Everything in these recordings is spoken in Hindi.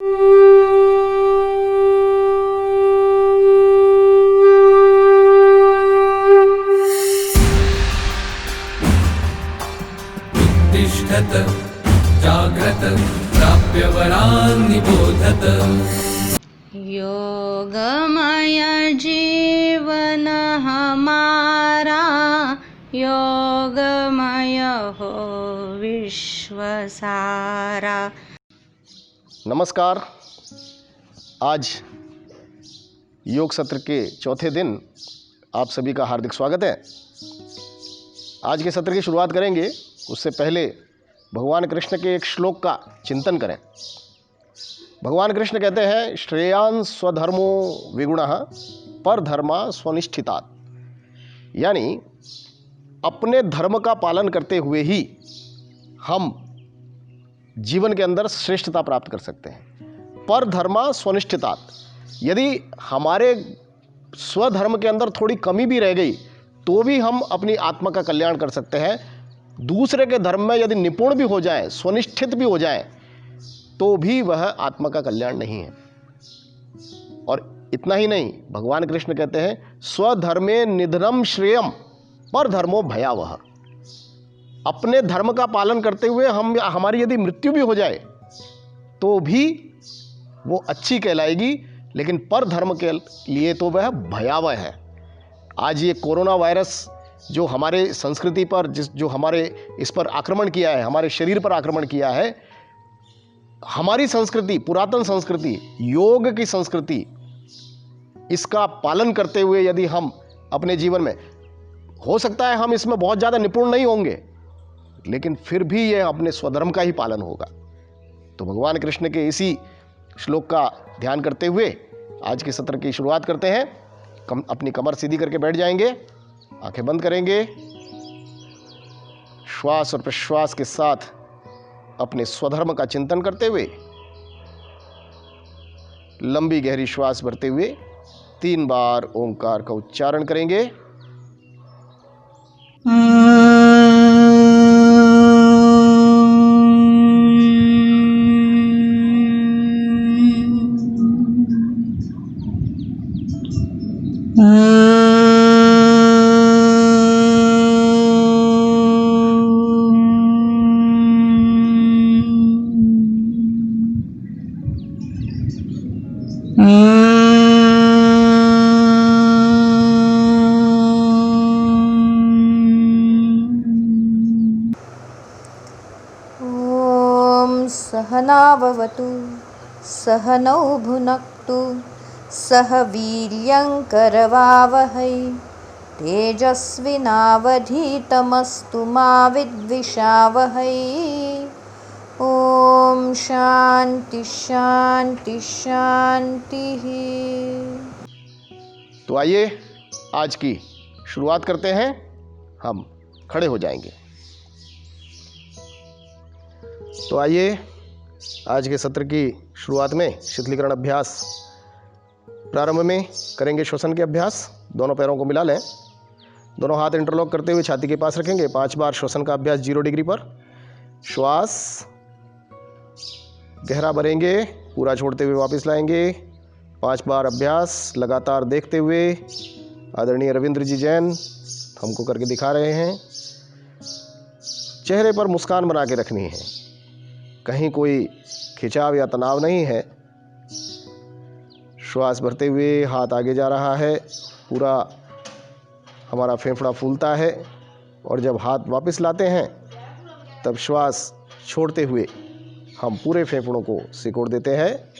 तिष्ठत जाग्रत प्राप्य वरान् निबोधत। योगमय जीवन हमारा, योगमय हो विश्व सारा। नमस्कार। आज योग सत्र के चौथे दिन आप सभी का हार्दिक स्वागत है। आज के सत्र की शुरुआत करेंगे, उससे पहले भगवान कृष्ण के एक श्लोक का चिंतन करें। भगवान कृष्ण कहते हैं, श्रेयान् स्वधर्मो विगुणः परधर्मा स्वनिष्ठितात्। यानी अपने धर्म का पालन करते हुए ही हम जीवन के अंदर श्रेष्ठता प्राप्त कर सकते हैं। परधर्मा स्वनिष्ठितात्। यदि हमारे स्वधर्म के अंदर थोड़ी कमी भी रह गई तो भी हम अपनी आत्मा का कल्याण कर सकते हैं। दूसरे के धर्म में यदि निपुण भी हो जाए, स्वनिष्ठित भी हो जाए, तो भी वह आत्मा का कल्याण नहीं है। और इतना ही नहीं, भगवान कृष्ण कहते हैं, स्वधर्मे निधनम श्रेयम परधर्मो भयावह। अपने धर्म का पालन करते हुए हमारी यदि मृत्यु भी हो जाए तो भी वो अच्छी कहलाएगी, लेकिन परधर्म के लिए तो वह भयावह है। आज ये कोरोना वायरस जो हमारे संस्कृति पर जो हमारे इस पर आक्रमण किया है, हमारे शरीर पर आक्रमण किया है, हमारी संस्कृति, पुरातन संस्कृति, योग की संस्कृति, इसका पालन करते हुए यदि हम अपने जीवन में, हो सकता है हम इसमें बहुत ज़्यादा निपुण नहीं होंगे, लेकिन फिर भी यह अपने स्वधर्म का ही पालन होगा। तो भगवान कृष्ण के इसी श्लोक का ध्यान करते हुए आज के सत्र की शुरुआत करते हैं। अपनी कमर सीधी करके बैठ जाएंगे, आंखें बंद करेंगे, श्वास और प्रश्वास के साथ अपने स्वधर्म का चिंतन करते हुए लंबी गहरी श्वास भरते हुए 3 बार ओंकार का उच्चारण करेंगे। सहनाववतु सहनौ भुनक्तु सह वीर्यङ्करवावहै तेजस्विनावधीतमस्तु मा विद्विषावहै। ॐ शान्ति शान्ति शान्तिः। तो आइए आज की शुरुआत करते हैं। हम खड़े हो जाएंगे। तो आइए आज के सत्र की शुरुआत में शिथिलीकरण अभ्यास प्रारंभ में करेंगे। श्वसन के अभ्यास। दोनों पैरों को मिला लें, दोनों हाथ इंटरलॉक करते हुए छाती के पास रखेंगे। 5 बार श्वसन का अभ्यास 0 डिग्री पर। श्वास गहरा भरेंगे, पूरा छोड़ते हुए वापस लाएंगे। 5 बार अभ्यास लगातार देखते हुए। आदरणीय रविंद्र जी जैन हमको करके दिखा रहे हैं। चेहरे पर मुस्कान बना के रखनी है, कहीं कोई खिंचाव या तनाव नहीं है। श्वास भरते हुए हाथ आगे जा रहा है, पूरा हमारा फेफड़ा फूलता है, और जब हाथ वापस लाते हैं तब श्वास छोड़ते हुए हम पूरे फेफड़ों को सिकोड़ देते हैं।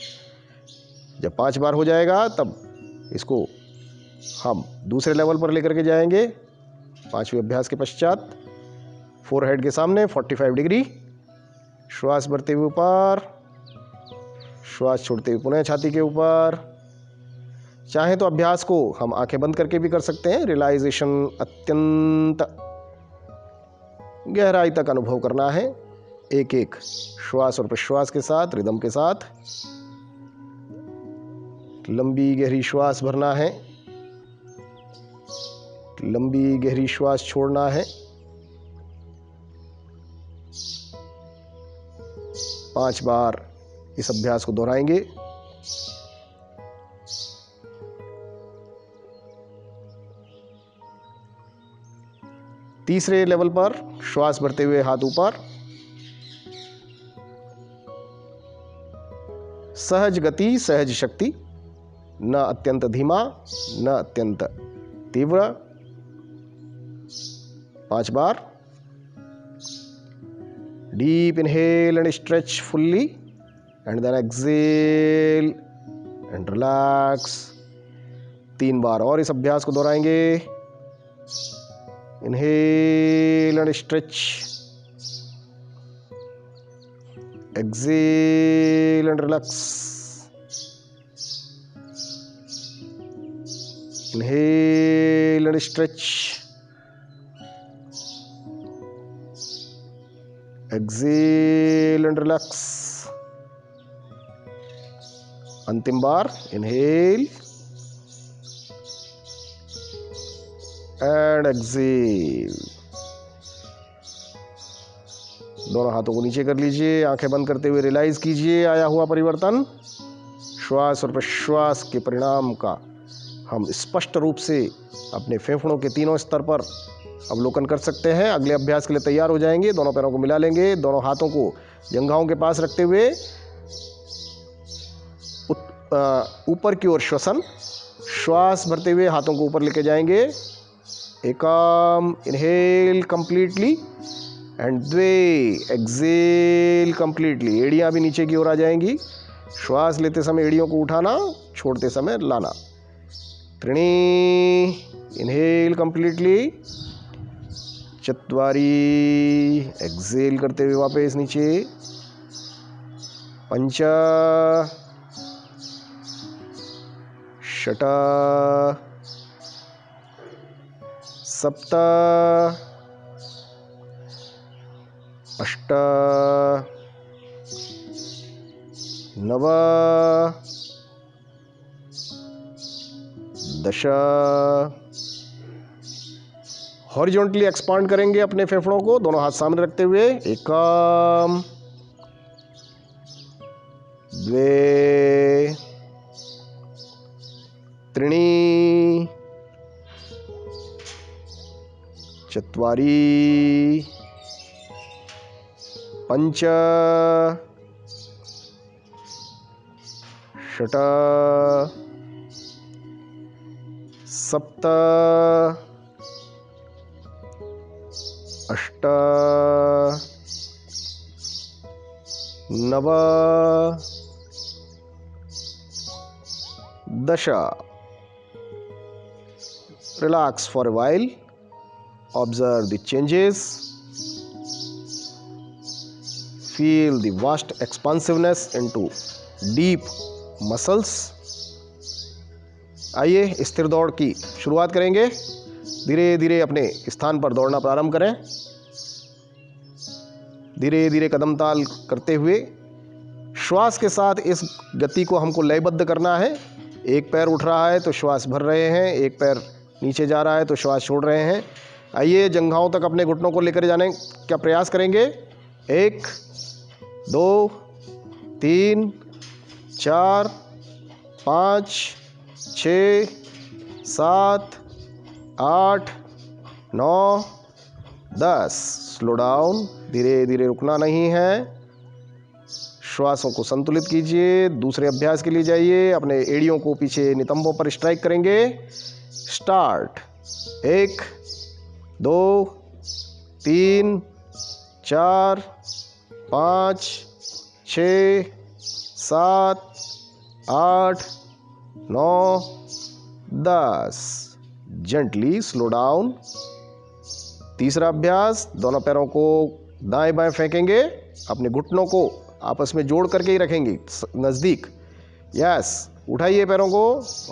जब 5 बार हो जाएगा तब इसको हम दूसरे लेवल पर लेकर के जाएंगे। 5वें अभ्यास के पश्चात फोरहेड के सामने 45 डिग्री। श्वास भरते हुए ऊपर, श्वास छोड़ते हुए पुनः छाती के ऊपर। चाहे तो अभ्यास को हम आंखें बंद करके भी कर सकते हैं। रियलाइजेशन अत्यंत गहराई तक अनुभव करना है, एक एक श्वास और प्रश्वास के साथ, रिदम के साथ। लंबी गहरी श्वास भरना है, लंबी गहरी श्वास छोड़ना है। 5 बार इस अभ्यास को दोहराएंगे। तीसरे लेवल पर श्वास भरते हुए हाथ ऊपर, सहज गति सहज शक्ति, न अत्यंत धीमा न अत्यंत तीव्र। 5 बार। Deep inhale and stretch fully and then exhale and relax. 3 बार और इस अभ्यास को दोहराएंगे। Inhale and stretch, exhale and relax, inhale and stretch, exhale and relax। अंतिम बार इनहेल एंड एक्सेल। दोनों हाथों को नीचे कर लीजिए, आंखें बंद करते हुए रियलाइज कीजिए आया हुआ परिवर्तन। श्वास और प्रश्वास के परिणाम का हम स्पष्ट रूप से अपने फेफड़ों के तीनों स्तर पर अवलोकन कर सकते हैं। अगले अभ्यास के लिए तैयार हो जाएंगे। दोनों पैरों को मिला लेंगे, दोनों हाथों को जंघाओं के पास रखते हुए ऊपर की ओर श्वसन, श्वास भरते हुए हाथों को ऊपर लेके जाएंगे। एकम इनहेल कंप्लीटली एंड द्वे एक्सेल कंप्लीटली। एड़ियाँ भी नीचे की ओर आ जाएंगी। श्वास लेते समय एड़ियों को उठाना, छोड़ते समय लाना। त्रिणी इनहेल कंप्लीटली, चत्वारी एक्सेल करते हुए वापस नीचे, पंच, षट, सप्त, अष्ट, नव, दश। हॉरिजॉन्टली एक्सपांड करेंगे अपने फेफड़ों को, दोनों हाथ सामने रखते हुए। एकम, द्वे, त्रीणि, चत्वारि, पंच, षट, सप्त, अष्ट, नव, दश। Relax for a while. Observe the changes. Feel the vast expansiveness into deep muscles. आइए स्थिर दौड़ की शुरुआत करेंगे। धीरे धीरे अपने स्थान पर दौड़ना प्रारंभ करें। धीरे धीरे कदम ताल करते हुए श्वास के साथ इस गति को हमको लयबद्ध करना है। एक पैर उठ रहा है तो श्वास भर रहे हैं, एक पैर नीचे जा रहा है तो श्वास छोड़ रहे हैं। आइए जंघाओं तक अपने घुटनों को लेकर जाने का प्रयास करेंगे। 1, 2, 3, 4, 5, 6, 7, 8, 9, 10। स्लो डाउन, धीरे धीरे रुकना नहीं है। श्वासों को संतुलित कीजिए। दूसरे अभ्यास के लिए जाइए। अपने एड़ियों को पीछे नितंबों पर स्ट्राइक करेंगे। स्टार्ट। 1, 2, 3, 4, 5, 6, 7, 8, 9, 10। Gently slow down. तीसरा अभ्यास, दोनों पैरों को दाएं बाएं फेंकेंगे। अपने घुटनों को आपस में जोड़ करके ही रखेंगे नज़दीक। यस, उठाइए पैरों को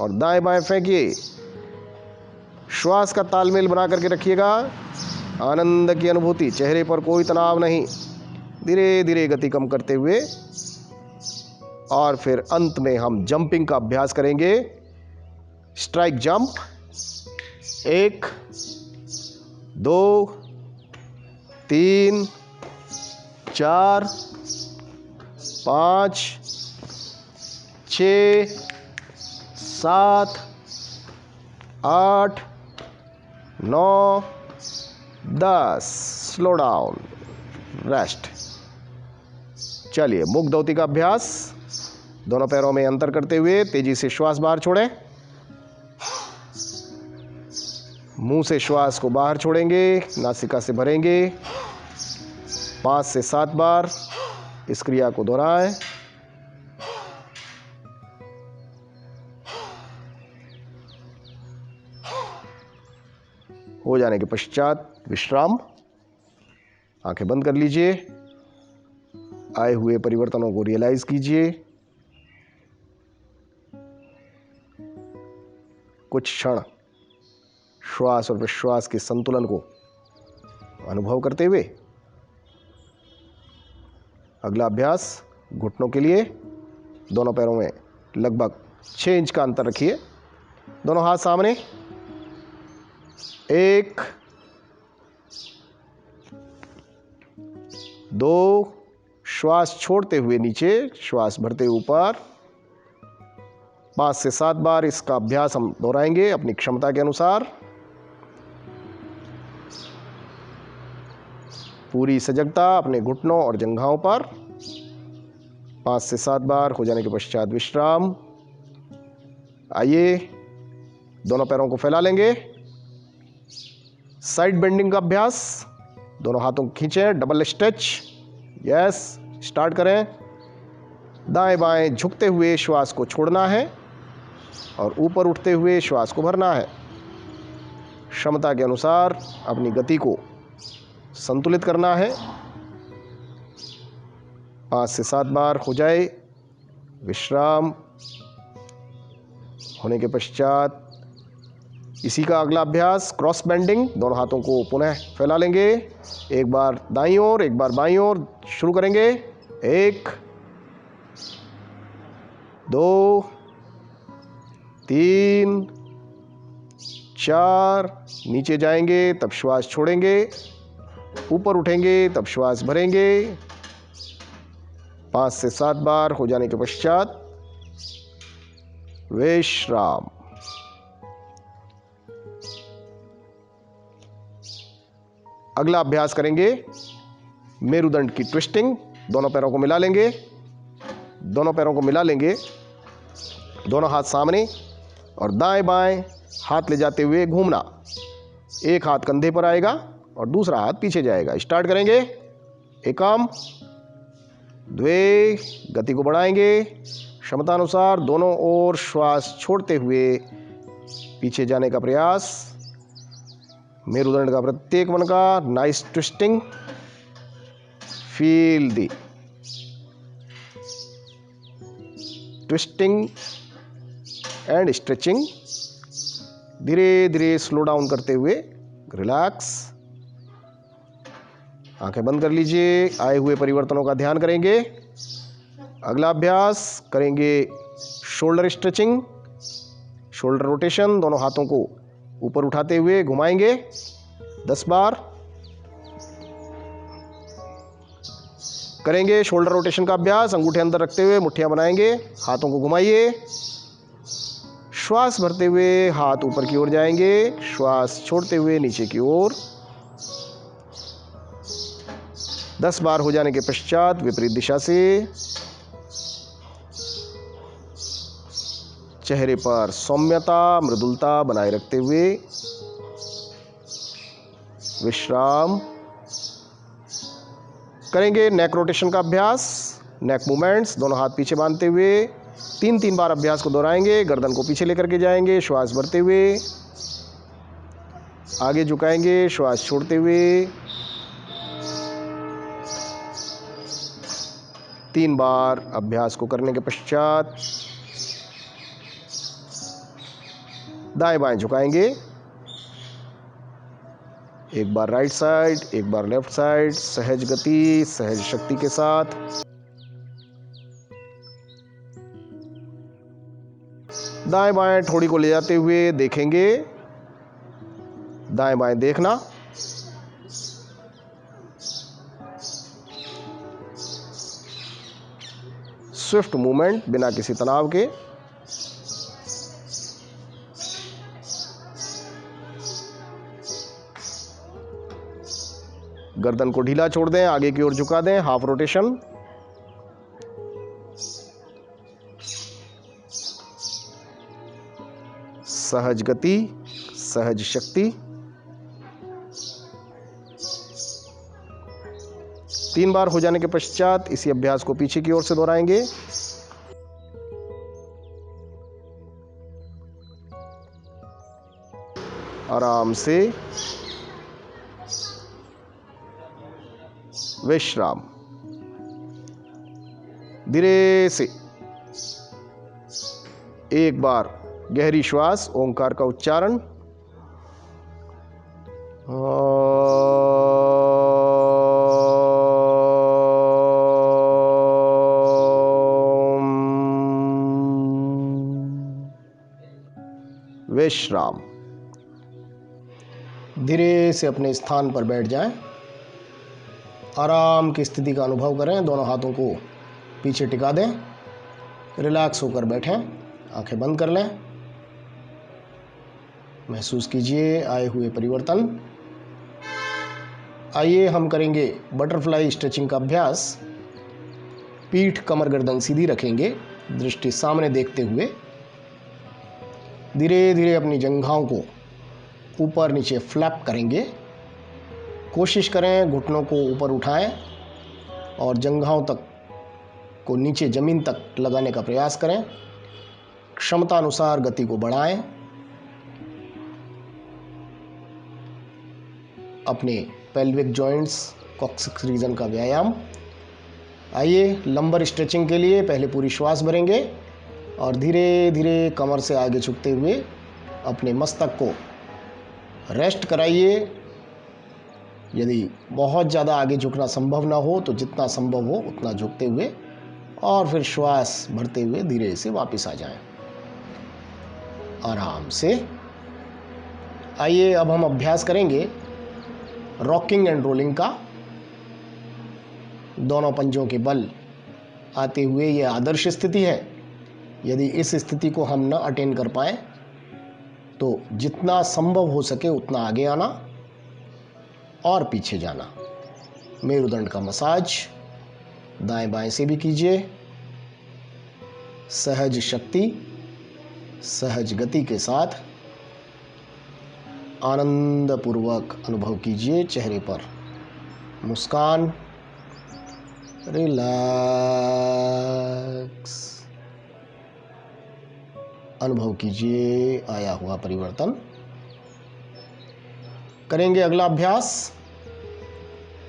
और दाएं बाएं फेंकिए। श्वास का तालमेल बना करके रखिएगा। आनंद की अनुभूति, चेहरे पर कोई तनाव नहीं। धीरे धीरे गति कम करते हुए और फिर अंत में हम जंपिंग का अभ्यास करेंगे। Strike jump. 1, 2, 3, 4, 5, 6, 7, 8, 9, 10। Slow down, rest. चलिए, मुख धोती का अभ्यास। दोनों पैरों में अंतर करते हुए तेजी से श्वास बाहर छोड़ें। मुंह से श्वास को बाहर छोड़ेंगे, नासिका से भरेंगे। 5 से 7 बार इस क्रिया को दोहराएं। हो जाने के पश्चात विश्राम। आंखें बंद कर लीजिए। आए हुए परिवर्तनों को रियलाइज कीजिए। कुछ क्षण श्वास और विश्वास के संतुलन को अनुभव करते हुए अगला अभ्यास घुटनों के लिए। दोनों पैरों में लगभग 6 इंच का अंतर रखिए। दोनों हाथ सामने। 1, 2, श्वास छोड़ते हुए नीचे, श्वास भरते हुए ऊपर। 5 से 7 बार इसका अभ्यास हम दोहराएंगे अपनी क्षमता के अनुसार। पूरी सजगता अपने घुटनों और जंघाओं पर। 5 से 7 बार हो जाने के पश्चात विश्राम। आइए, दोनों पैरों को फैला लेंगे। साइड बेंडिंग का अभ्यास। दोनों हाथों को खींचें, डबल स्ट्रेच। यस, स्टार्ट करें। दाएं बाएं झुकते हुए श्वास को छोड़ना है और ऊपर उठते हुए श्वास को भरना है। क्षमता के अनुसार अपनी गति को संतुलित करना है। 5 से 7 बार हो जाए, विश्राम। होने के पश्चात इसी का अगला अभ्यास क्रॉस बेंडिंग। दोनों हाथों को पुनः फैला लेंगे। एक बार दाईं ओर, एक बार बाईं ओर। शुरू करेंगे। 1, 2, 3, 4। नीचे जाएंगे तब श्वास छोड़ेंगे, ऊपर उठेंगे तब श्वास भरेंगे। 5 से 7 बार हो जाने के पश्चात विश्राम। अगला अभ्यास करेंगे मेरुदंड की ट्विस्टिंग। दोनों पैरों को मिला लेंगे। दोनों पैरों को मिला लेंगे। दोनों हाथ सामने और दाएं बाएं हाथ ले जाते हुए घूमना। एक हाथ कंधे पर आएगा और दूसरा हाथ पीछे जाएगा। स्टार्ट करेंगे। एकम, द्वे। गति को बढ़ाएंगे क्षमतानुसार। दोनों ओर श्वास छोड़ते हुए पीछे जाने का प्रयास। मेरुदंड का प्रत्येक मन का nice twisting. Feel the twisting and stretching. धीरे धीरे स्लो डाउन करते हुए रिलैक्स। आंखें बंद कर लीजिए। आए हुए परिवर्तनों का ध्यान करेंगे। अगला अभ्यास करेंगे शोल्डर स्ट्रेचिंग, शोल्डर रोटेशन। दोनों हाथों को ऊपर उठाते हुए घुमाएंगे 10 बार। करेंगे शोल्डर रोटेशन का अभ्यास। अंगूठे अंदर रखते हुए मुट्ठियां बनाएंगे। हाथों को घुमाइए। श्वास भरते हुए हाथ ऊपर की ओर जाएंगे, श्वास छोड़ते हुए नीचे की ओर। 10 बार हो जाने के पश्चात विपरीत दिशा से चेहरे पर सौम्यता, मृदुलता बनाए रखते हुए विश्राम। करेंगे नेक रोटेशन का अभ्यास, नेक मूवमेंट्स। दोनों हाथ पीछे बांधते हुए 3-3 बार अभ्यास को दोहराएंगे। गर्दन को पीछे लेकर के जाएंगे, श्वास भरते हुए आगे झुकाएंगे, श्वास छोड़ते हुए। 3 बार अभ्यास को करने के पश्चात दाएं बाएं झुकाएंगे। एक बार राइट साइड, एक बार लेफ्ट साइड। सहज गति, सहज शक्ति के साथ। दाएं बाएं ठोड़ी को ले जाते हुए देखेंगे। दाएं बाएं देखना। स्विफ्ट मूवमेंट बिना किसी तनाव के। गर्दन को ढीला छोड़ दें, आगे की ओर झुका दें, हाफ रोटेशन। सहज गति, सहज शक्ति। 3 बार हो जाने के पश्चात इसी अभ्यास को पीछे की ओर से दोहराएंगे। आराम से विश्राम। धीरे से एक बार गहरी श्वास, ओंकार का उच्चारण। विश्राम। धीरे से अपने स्थान पर बैठ जाएं। आराम की स्थिति का अनुभव करें। दोनों हाथों को पीछे टिका दें। रिलैक्स होकर बैठें। आंखें बंद कर लें। महसूस कीजिए आए हुए परिवर्तन। आइए हम करेंगे बटरफ्लाई स्ट्रेचिंग का अभ्यास। पीठ, कमर, गर्दन सीधी रखेंगे, दृष्टि सामने देखते हुए। धीरे धीरे अपनी जंघाओं को ऊपर नीचे फ्लैप करेंगे। कोशिश करें घुटनों को ऊपर उठाएं और जंघाओं तक को नीचे ज़मीन तक लगाने का प्रयास करें। क्षमता अनुसार गति को बढ़ाएं। अपने पेल्विक जॉइंट्स, कॉक्सिक्स रीजन का व्यायाम। आइए लंबर स्ट्रेचिंग के लिए पहले पूरी श्वास भरेंगे और धीरे धीरे कमर से आगे झुकते हुए अपने मस्तक को रेस्ट कराइए। यदि बहुत ज़्यादा आगे झुकना संभव ना हो तो जितना संभव हो उतना झुकते हुए और फिर श्वास भरते हुए धीरे से वापस आ जाएं, आराम से। आइए अब हम अभ्यास करेंगे रॉकिंग एंड रोलिंग का। दोनों पंजों के बल आते हुए ये आदर्श स्थिति है। यदि इस स्थिति को हम न अटेन कर पाए तो जितना संभव हो सके उतना आगे आना और पीछे जाना। मेरुदंड का मसाज दाएं बाएं से भी कीजिए। सहज शक्ति, सहज गति के साथ आनंदपूर्वक अनुभव कीजिए। चेहरे पर मुस्कान, रिलैक्स। अनुभव कीजिए आया हुआ परिवर्तन। करेंगे अगला अभ्यास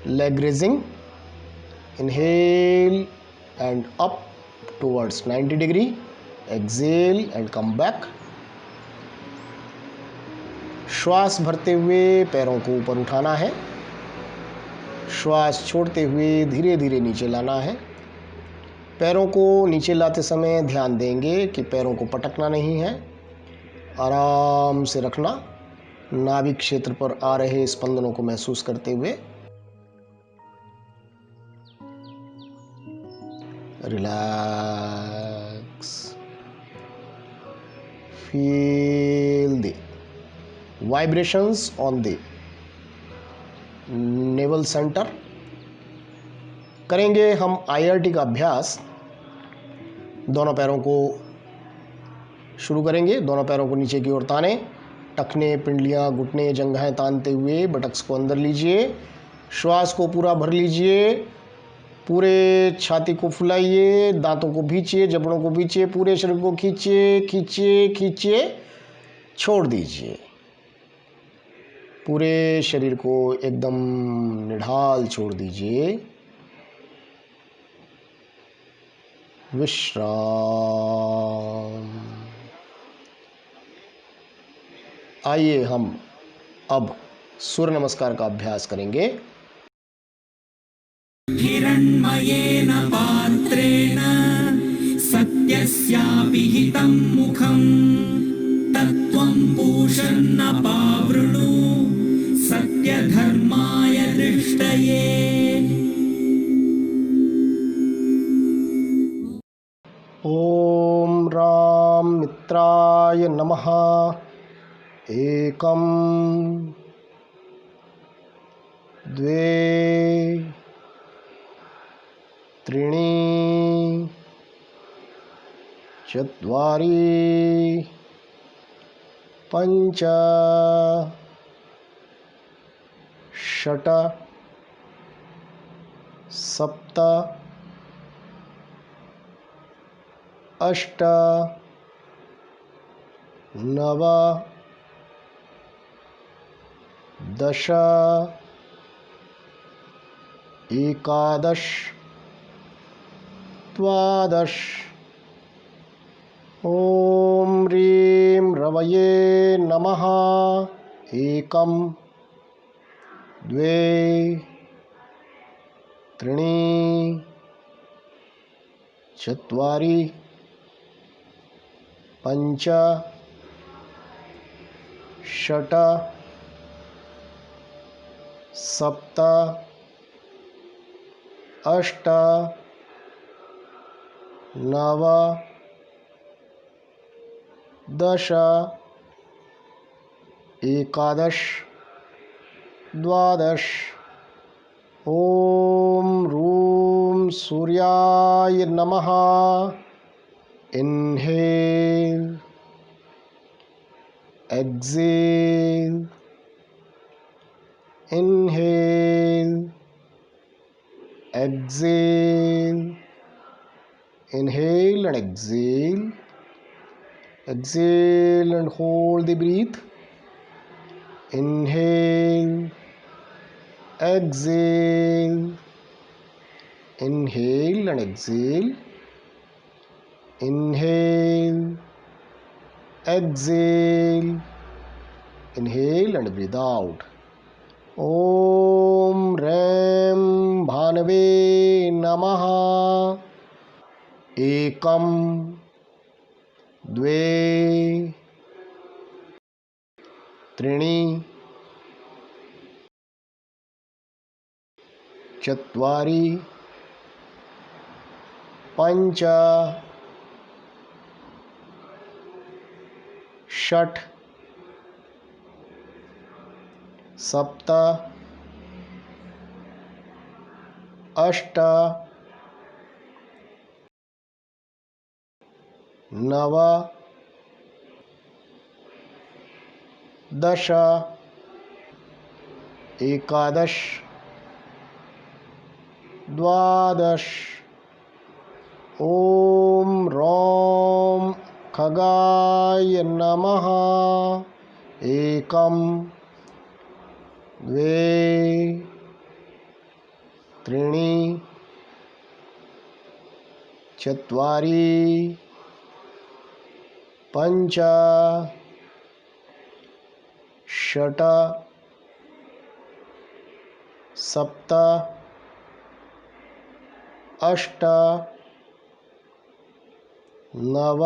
leg raising. Inhale and up towards 90 degree, exhale and come back. श्वास भरते हुए पैरों को ऊपर उठाना है। श्वास छोड़ते हुए धीरे धीरे नीचे लाना है। पैरों को नीचे लाते समय ध्यान देंगे कि पैरों को पटकना नहीं है। आराम से रखना। नाभिक क्षेत्र पर आ रहे स्पंदनों को महसूस करते हुए relax. Feel the vibrations on the naval centre. करेंगे हम IRT का अभ्यास। दोनों पैरों को शुरू करेंगे। दोनों पैरों को नीचे की ओर ताने, टखने, पिंडलियां, घुटने, जंघाएं तानते हुए बटक्स को अंदर लीजिए। श्वास को पूरा भर लीजिए। पूरे छाती को फुलाइए, दांतों को भींचिए, जबड़ों को भींचिए, पूरे शरीर को खींचिए खींचिए खींचिए, छोड़ दीजिए। पूरे शरीर को एकदम निढाल छोड़ दीजिए। विश्राम। आइए हम अब सूर्य नमस्कार का अभ्यास करेंगे। हिरण्मयेन पात्रेण सत्यस्यापिहितं मुखं तत्त्वं पूषन्न पावृणु सत्यधर्माय दृष्टये। नेत्राय नमः। एकम द्वे त्रीणि चत्वारि पञ्च षट् सप्त अष्ट नव दश एकादश द्वादश। ॐ ह्रीं रवये नमः। एकम द्वे त्रीणि चत्वारि पञ्च षट् सप्त अष्ट नव दश एकादश द्वादश। ॐ ह्रूं सूर्याय नमः। Inhale exhale inhale exhale inhale and exhale, exhale and hold the breath, inhale exhale, inhale and exhale, inhale exhale, inhale and breathe out. ॐ ह्रीं भानवे नमः। एकम द्वे त्रीणि चत्वारि पञ्च षट् सप्त अष्ट नव दश एकादश द्वादश। ॐ रौं खगाय नमः। एकम द्वे त्रीणि चत्वारि पञ्च षट् सप्त अष्ट नव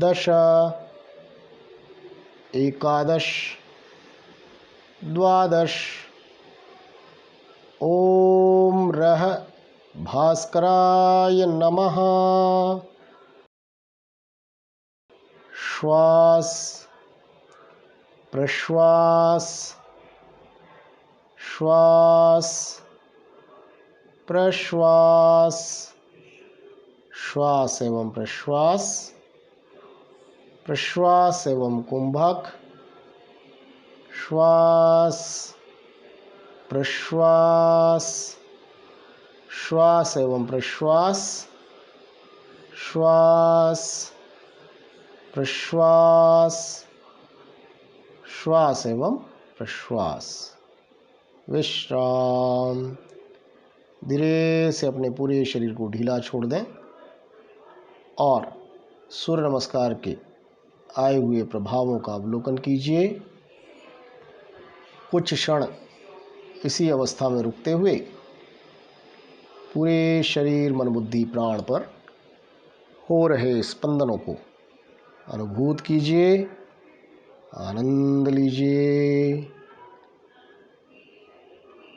दश एकादश द्वादश। ॐ रः भास्कराय नमः। श्वास प्रश्वास श्वास प्रश्वास श्वास एवं प्रश्वास प्रश्वास एवं कुंभक श्वास प्रश्वास श्वास एवं प्रश्वास श्वास प्रश्वास श्वास एवं प्रश्वास। विश्राम। धीरे से अपने पूरे शरीर को ढीला छोड़ दें और सूर्य नमस्कार के आए हुए प्रभावों का अवलोकन कीजिए। कुछ क्षण इसी अवस्था में रुकते हुए पूरे शरीर मन बुद्धि प्राण पर हो रहे स्पंदनों को अनुभूत कीजिए, आनंद लीजिए।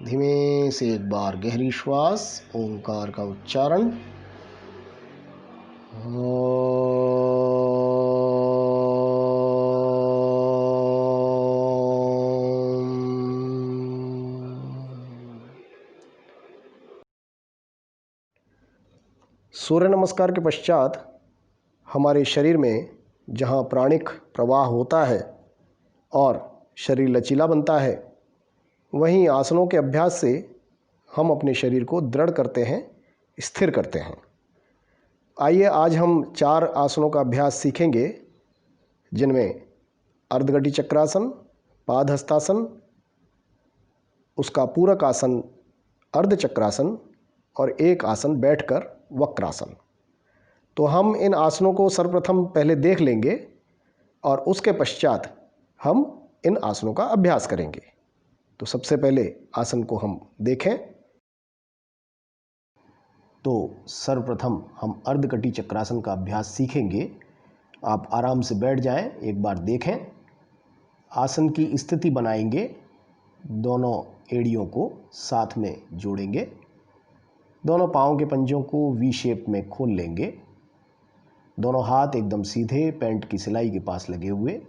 धीमे से एक बार गहरी श्वास ओंकार का उच्चारण। सूर्य नमस्कार के पश्चात हमारे शरीर में जहाँ प्राणिक प्रवाह होता है और शरीर लचीला बनता है, वहीं आसनों के अभ्यास से हम अपने शरीर को दृढ़ करते हैं, स्थिर करते हैं। आइए आज हम 4 आसनों का अभ्यास सीखेंगे, जिनमें अर्धघटी चक्रासन, पादहस्तासन, उसका पूरक आसन अर्ध चक्रासन और एक आसन बैठकर वक्रासन। तो हम इन आसनों को सर्वप्रथम पहले देख लेंगे और उसके पश्चात हम इन आसनों का अभ्यास करेंगे। तो सबसे पहले आसन को हम देखें। तो सर्वप्रथम हम अर्धकटी चक्रासन का अभ्यास सीखेंगे। आप आराम से बैठ जाएं, एक बार देखें। आसन की स्थिति बनाएंगे, दोनों एड़ियों को साथ में जोड़ेंगे, दोनों पाँव के पंजों को वी शेप में खोल लेंगे, दोनों हाथ एकदम सीधे पैंट की सिलाई के पास लगे हुए।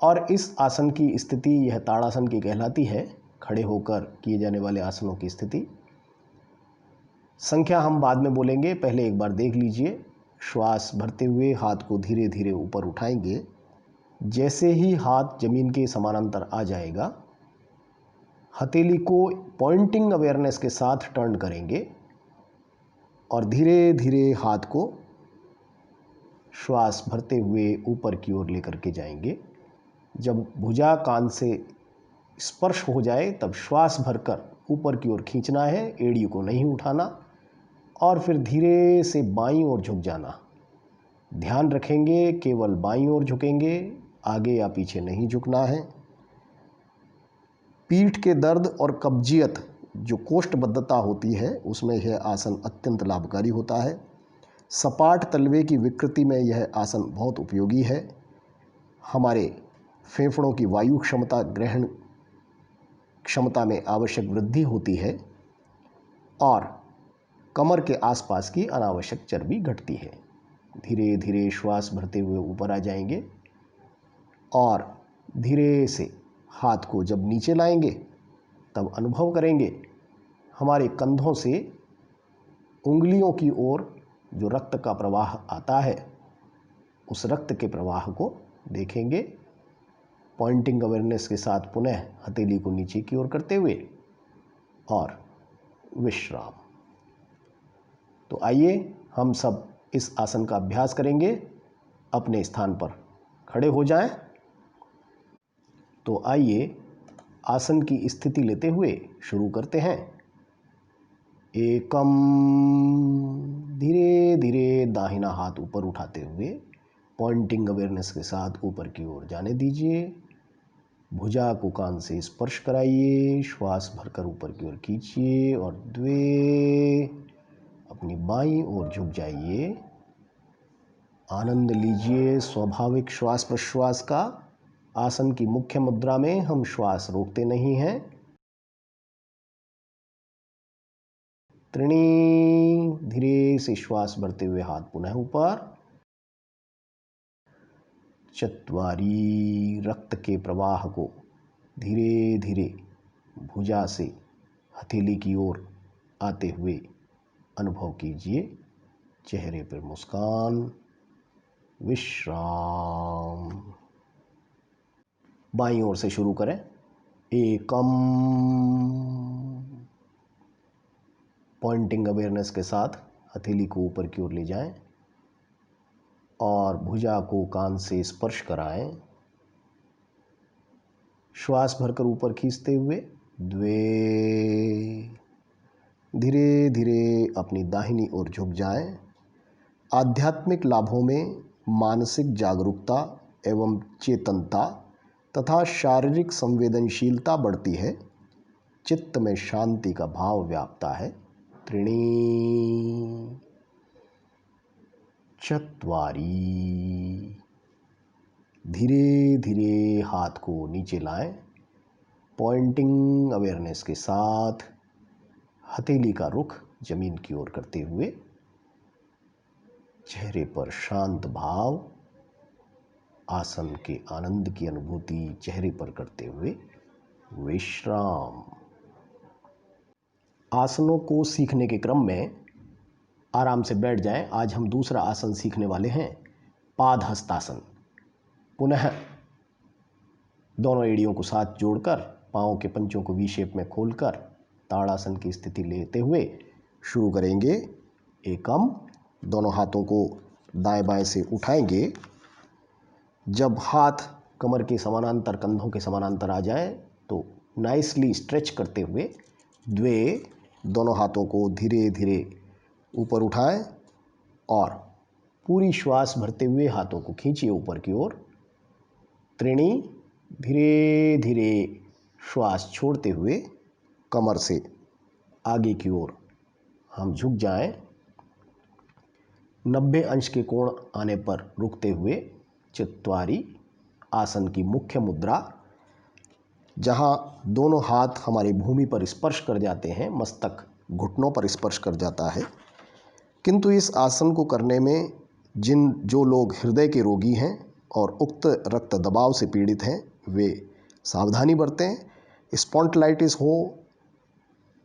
और इस आसन की स्थिति यह ताड़ासन की कहलाती है, खड़े होकर किए जाने वाले आसनों की स्थिति। संख्या हम बाद में बोलेंगे, पहले एक बार देख लीजिए। श्वास भरते हुए हाथ को धीरे धीरे ऊपर उठाएंगे। जैसे ही हाथ जमीन के समानांतर आ जाएगा, हथेली को पॉइंटिंग अवेयरनेस के साथ टर्न करेंगे और धीरे धीरे हाथ को श्वास भरते हुए ऊपर की ओर लेकर के जाएंगे। जब भुजा कान से स्पर्श हो जाए तब श्वास भरकर ऊपर की ओर खींचना है, एड़ी को नहीं उठाना, और फिर धीरे से बाईं ओर झुक जाना। ध्यान रखेंगे केवल बाईं ओर झुकेंगे, आगे या पीछे नहीं झुकना है। पीठ के दर्द और कब्जियत, जो कोष्ठबद्धता होती है, उसमें यह आसन अत्यंत लाभकारी होता है। सपाट तलवे की विकृति में यह आसन बहुत उपयोगी है। हमारे फेफड़ों की वायु क्षमता, ग्रहण क्षमता में आवश्यक वृद्धि होती है और कमर के आसपास की अनावश्यक चर्बी घटती है। धीरे धीरे श्वास भरते हुए ऊपर आ जाएंगे और धीरे से हाथ को जब नीचे लाएंगे तब अनुभव करेंगे हमारे कंधों से उंगलियों की ओर जो रक्त का प्रवाह आता है, उस रक्त के प्रवाह को देखेंगे। पॉइंटिंग अवेयरनेस के साथ पुनः हथेली को नीचे की ओर करते हुए और विश्राम। तो आइए हम सब इस आसन का अभ्यास करेंगे। अपने स्थान पर खड़े हो जाएं। तो आइए आसन की स्थिति लेते हुए शुरू करते हैं। एकम, धीरे धीरे दाहिना हाथ ऊपर उठाते हुए पॉइंटिंग अवेयरनेस के साथ ऊपर की ओर जाने दीजिए। भुजा को कान से स्पर्श कराइए, श्वास भरकर ऊपर की ओर खींचिए और द्वे, अपनी बाईं ओर झुक जाइए। आनंद लीजिए स्वाभाविक श्वास प्रश्वास का। आसन की मुख्य मुद्रा में हम श्वास रोकते नहीं हैं। त्रिणी, धीरे से श्वास भरते हुए हाथ पुनः ऊपर। चत्वारी, रक्त के प्रवाह को धीरे धीरे भुजा से हथेली की ओर आते हुए अनुभव कीजिए। चेहरे पर मुस्कान। विश्राम। बाईं ओर से शुरू करें। एकम, पॉइंटिंग अवेयरनेस के साथ हथेली को ऊपर की ओर ले जाएं और भुजा को कान से स्पर्श कराएं। श्वास भरकर ऊपर खींचते हुए द्वे, धीरे धीरे अपनी दाहिनी ओर झुक जाएं। आध्यात्मिक लाभों में मानसिक जागरूकता एवं चेतनता तथा शारीरिक संवेदनशीलता बढ़ती है। चित्त में शांति का भाव व्यापता है। त्रिणी, चत्वारी, धीरे धीरे हाथ को नीचे लाएं। पॉइंटिंग अवेयरनेस के साथ हथेली का रुख जमीन की ओर करते हुए चेहरे पर शांत भाव, आसन के आनंद की अनुभूति चेहरे पर करते हुए विश्राम। आसनों को सीखने के क्रम में आराम से बैठ जाएं। आज हम दूसरा आसन सीखने वाले हैं, पादहस्तासन। पुनः दोनों एड़ियों को साथ जोड़कर पाँव के पंचों को वी शेप में खोलकर ताड़ासन की स्थिति लेते हुए शुरू करेंगे। एकम, दोनों हाथों को दाएं बाएं से उठाएंगे। जब हाथ कमर के समानांतर, कंधों के समानांतर आ जाएं तो नाइसली स्ट्रेच करते हुए द्वे, दोनों हाथों को धीरे धीरे ऊपर उठाएं और पूरी श्वास भरते हुए हाथों को खींचिए ऊपर की ओर। त्रिणी, धीरे धीरे श्वास छोड़ते हुए कमर से आगे की ओर हम झुक जाएं। 90 अंश के कोण आने पर रुकते हुए चत्वारी आसन की मुख्य मुद्रा, जहां दोनों हाथ हमारी भूमि पर स्पर्श कर जाते हैं, मस्तक घुटनों पर स्पर्श कर जाता है। किंतु इस आसन को करने में जो लोग हृदय के रोगी हैं और उक्त रक्त दबाव से पीड़ित हैं, वे सावधानी बरतें। स्पॉन्डिलाइटिस हो,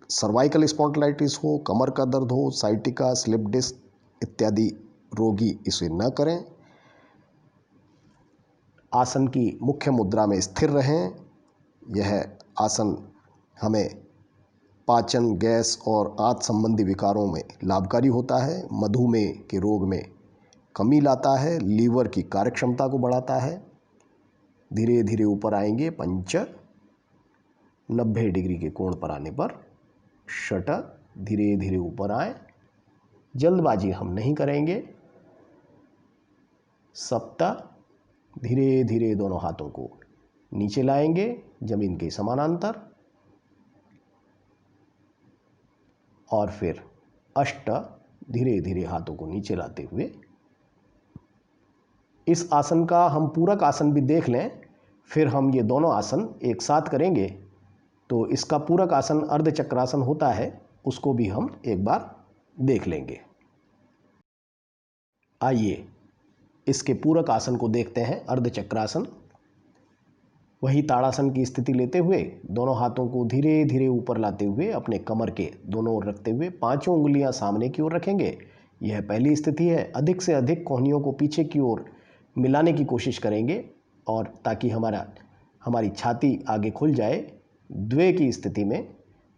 सर्वाइकल स्पॉन्डिलाइटिस हो, कमर का दर्द हो, साइटिका, स्लिप डिस्क इत्यादि रोगी इसे न करें। आसन की मुख्य मुद्रा में स्थिर रहें। यह आसन हमें पाचन, गैस और आंत संबंधी विकारों में लाभकारी होता है, मधुमेह के रोग में कमी लाता है, लीवर की कार्यक्षमता को बढ़ाता है। धीरे धीरे ऊपर आएंगे। पंच, 90 डिग्री के कोण पर आने पर षट, धीरे धीरे ऊपर आए। जल्दबाजी हम नहीं करेंगे। सप्त, धीरे धीरे दोनों हाथों को नीचे लाएंगे जमीन के समानांतर। और फिर अष्ट, धीरे धीरे हाथों को नीचे लाते हुए। इस आसन का हम पूरक आसन भी देख लें, फिर हम ये दोनों आसन एक साथ करेंगे तो इसका पूरक आसन अर्धचक्रासन होता है, उसको भी हम एक बार देख लेंगे। आइए इसके पूरक आसन को देखते हैं, अर्धचक्रासन। वही ताड़ासन की स्थिति लेते हुए दोनों हाथों को धीरे धीरे ऊपर लाते हुए अपने कमर के दोनों ओर रखते हुए पांचों उंगलियां सामने की ओर रखेंगे। यह पहली स्थिति है। अधिक से अधिक कोहनियों को पीछे की ओर मिलाने की कोशिश करेंगे और ताकि हमारी छाती आगे खुल जाए। द्वे की स्थिति में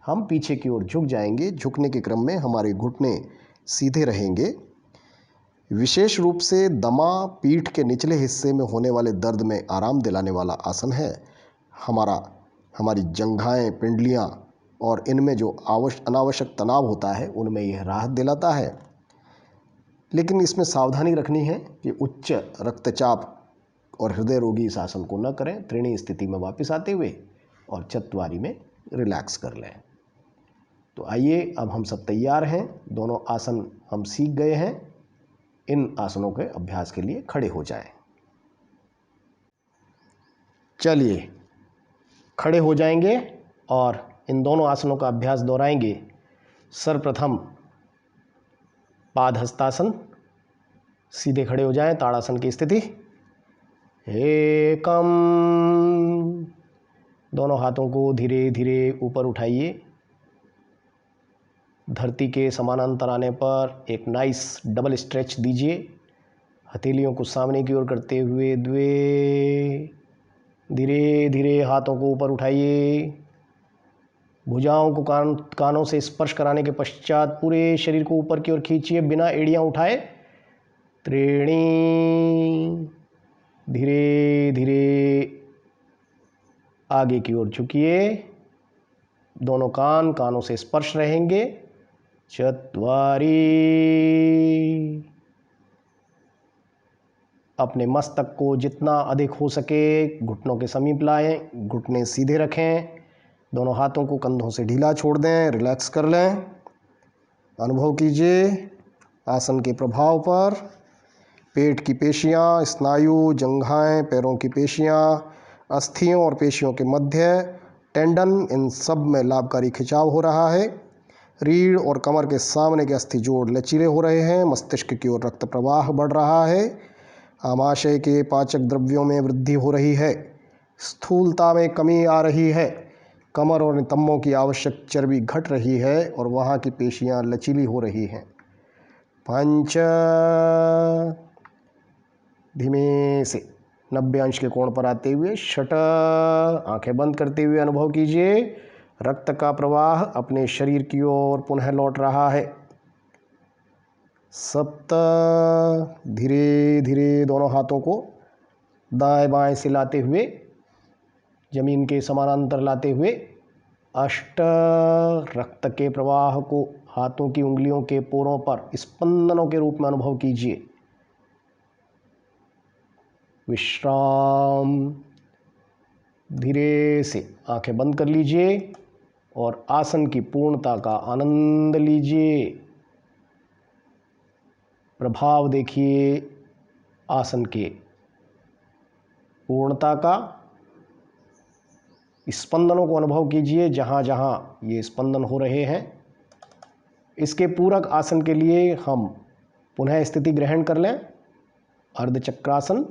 हम पीछे की ओर झुक जाएंगे। झुकने के क्रम में हमारे घुटने सीधे रहेंगे। विशेष रूप से दमा, पीठ के निचले हिस्से में होने वाले दर्द में आराम दिलाने वाला आसन है। हमारी जंघाएं, पिंडलियां और इनमें जो अनावश्यक तनाव होता है उनमें यह राहत दिलाता है। लेकिन इसमें सावधानी रखनी है कि उच्च रक्तचाप और हृदय रोगी इस आसन को न करें। त्रिणी स्थिति में वापस आते हुए और चत्वारी में रिलैक्स कर लें। तो आइए, अब हम सब तैयार हैं। दोनों आसन हम सीख गए हैं। इन आसनों के अभ्यास के लिए खड़े हो जाएं। चलिए खड़े हो जाएंगे और इन दोनों आसनों का अभ्यास दोहराएंगे। सर्वप्रथम पादहस्तासन, सीधे खड़े हो जाएं, ताड़ासन की स्थिति। एकम, दोनों हाथों को धीरे धीरे ऊपर उठाइए। धरती के समानांतर आने पर एक नाइस डबल स्ट्रेच दीजिए। हथेलियों को सामने की ओर करते हुए द्वे, धीरे धीरे हाथों को ऊपर उठाइए। भुजाओं को कानों से स्पर्श कराने के पश्चात पूरे शरीर को ऊपर की ओर खींचिए बिना एड़ियां उठाए। त्रीणी, धीरे धीरे आगे की ओर झुकिए। दोनों कानों से स्पर्श रहेंगे। चत्वारी, अपने मस्तक को जितना अधिक हो सके घुटनों के समीप लाएं। घुटने सीधे रखें। दोनों हाथों को कंधों से ढीला छोड़ दें। रिलैक्स कर लें। अनुभव कीजिए आसन के प्रभाव पर। पेट की पेशियां, स्नायु, जंघाएं, पैरों की पेशियां, अस्थियों और पेशियों के मध्य, टेंडन, इन सब में लाभकारी खिंचाव हो रहा है। रीढ़ और कमर के सामने के अस्थि जोड़ लचीले हो रहे हैं। मस्तिष्क की ओर रक्त प्रवाह बढ़ रहा है। आमाशय के पाचक द्रव्यों में वृद्धि हो रही है। स्थूलता में कमी आ रही है। कमर और नितंबों की आवश्यक चर्बी घट रही है और वहाँ की पेशियां लचीली हो रही हैं। पंच, धीमे से 90 अंश के कोण पर आते हुए षट, आंखें बंद करते हुए अनुभव कीजिए रक्त का प्रवाह अपने शरीर की ओर पुनः लौट रहा है। सप्त, धीरे धीरे दोनों हाथों को दाएं बाएं से लाते हुए जमीन के समानांतर लाते हुए अष्ट, रक्त के प्रवाह को हाथों की उंगलियों के पोरों पर स्पंदनों के रूप में अनुभव कीजिए। विश्राम, धीरे से आंखें बंद कर लीजिए और आसन की पूर्णता का आनंद लीजिए। प्रभाव देखिए आसन के पूर्णता का, स्पंदनों को अनुभव कीजिए जहाँ जहाँ ये स्पंदन हो रहे हैं। इसके पूरक आसन के लिए हम पुनः स्थिति ग्रहण कर लें। अर्धचक्रासन,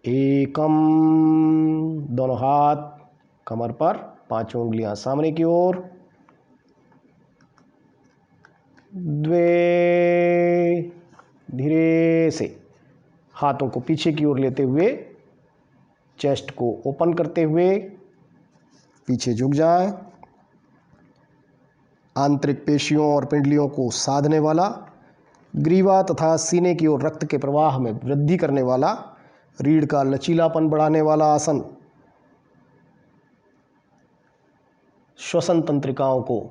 एकम, दोनों हाथ कमर पर, पांचों उंगलियां सामने की ओर। द्वे, धीरे से हाथों को पीछे की ओर लेते हुए चेस्ट को ओपन करते हुए पीछे झुक जाए। आंतरिक पेशियों और पिंडलियों को साधने वाला, ग्रीवा तथा सीने की ओर रक्त के प्रवाह में वृद्धि करने वाला, रीढ़ का लचीलापन बढ़ाने वाला आसन। श्वसन तंत्रिकाओं को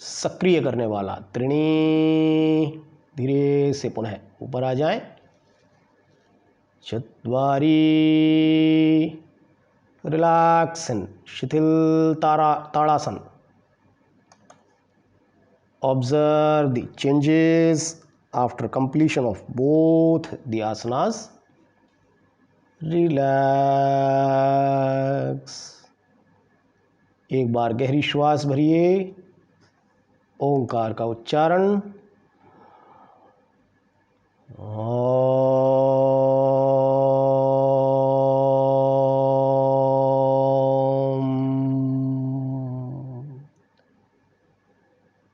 सक्रिय करने वाला। त्रिणी, धीरे से पुनः ऊपर आ जाएं। चत्वारी, रिलैक्सन, शिथिल ताड़ासन। Observe the changes after completion of both the asanas. Relax. एक बार गहरी श्वास भरिए, ओंकार का उच्चारण।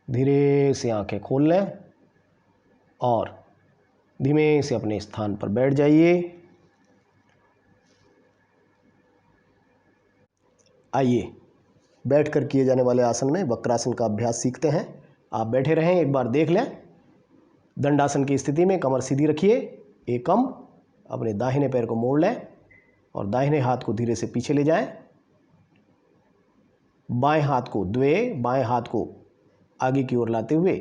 धीरे से आंखें खोल लें और धीमे से अपने स्थान पर बैठ जाइए। आइए बैठकर किए जाने वाले आसन में वक्रासन का अभ्यास सीखते हैं। आप बैठे रहें, एक बार देख लें। दंडासन की स्थिति में कमर सीधी रखिए, एकम, अपने दाहिने पैर को मोड़ लें और दाहिने हाथ को धीरे से पीछे ले जाएं। बाएं हाथ को द्वे, बाएं हाथ को आगे की ओर लाते हुए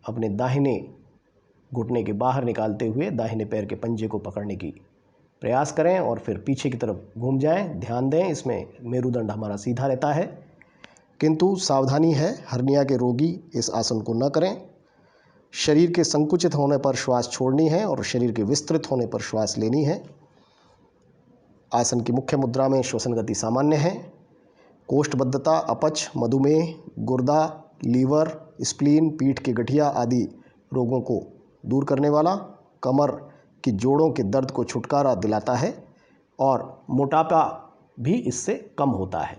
अपने दाहिने घुटने के बाहर निकालते हुए दाहिने पैर के पंजे को पकड़ने की प्रयास करें और फिर पीछे की तरफ घूम जाएं। ध्यान दें, इसमें मेरुदंड हमारा सीधा रहता है, किंतु सावधानी है, हर्निया के रोगी इस आसन को न करें। शरीर के संकुचित होने पर श्वास छोड़नी है और शरीर के विस्तृत होने पर श्वास लेनी है। आसन की मुख्य मुद्रा में श्वसन गति सामान्य है। कोष्ठबद्धता, अपच, मधुमेह, गुर्दा, लीवर, स्प्लीन, पीठ के गठिया आदि रोगों को दूर करने वाला, कमर की जोड़ों के दर्द को छुटकारा दिलाता है और मोटापा भी इससे कम होता है।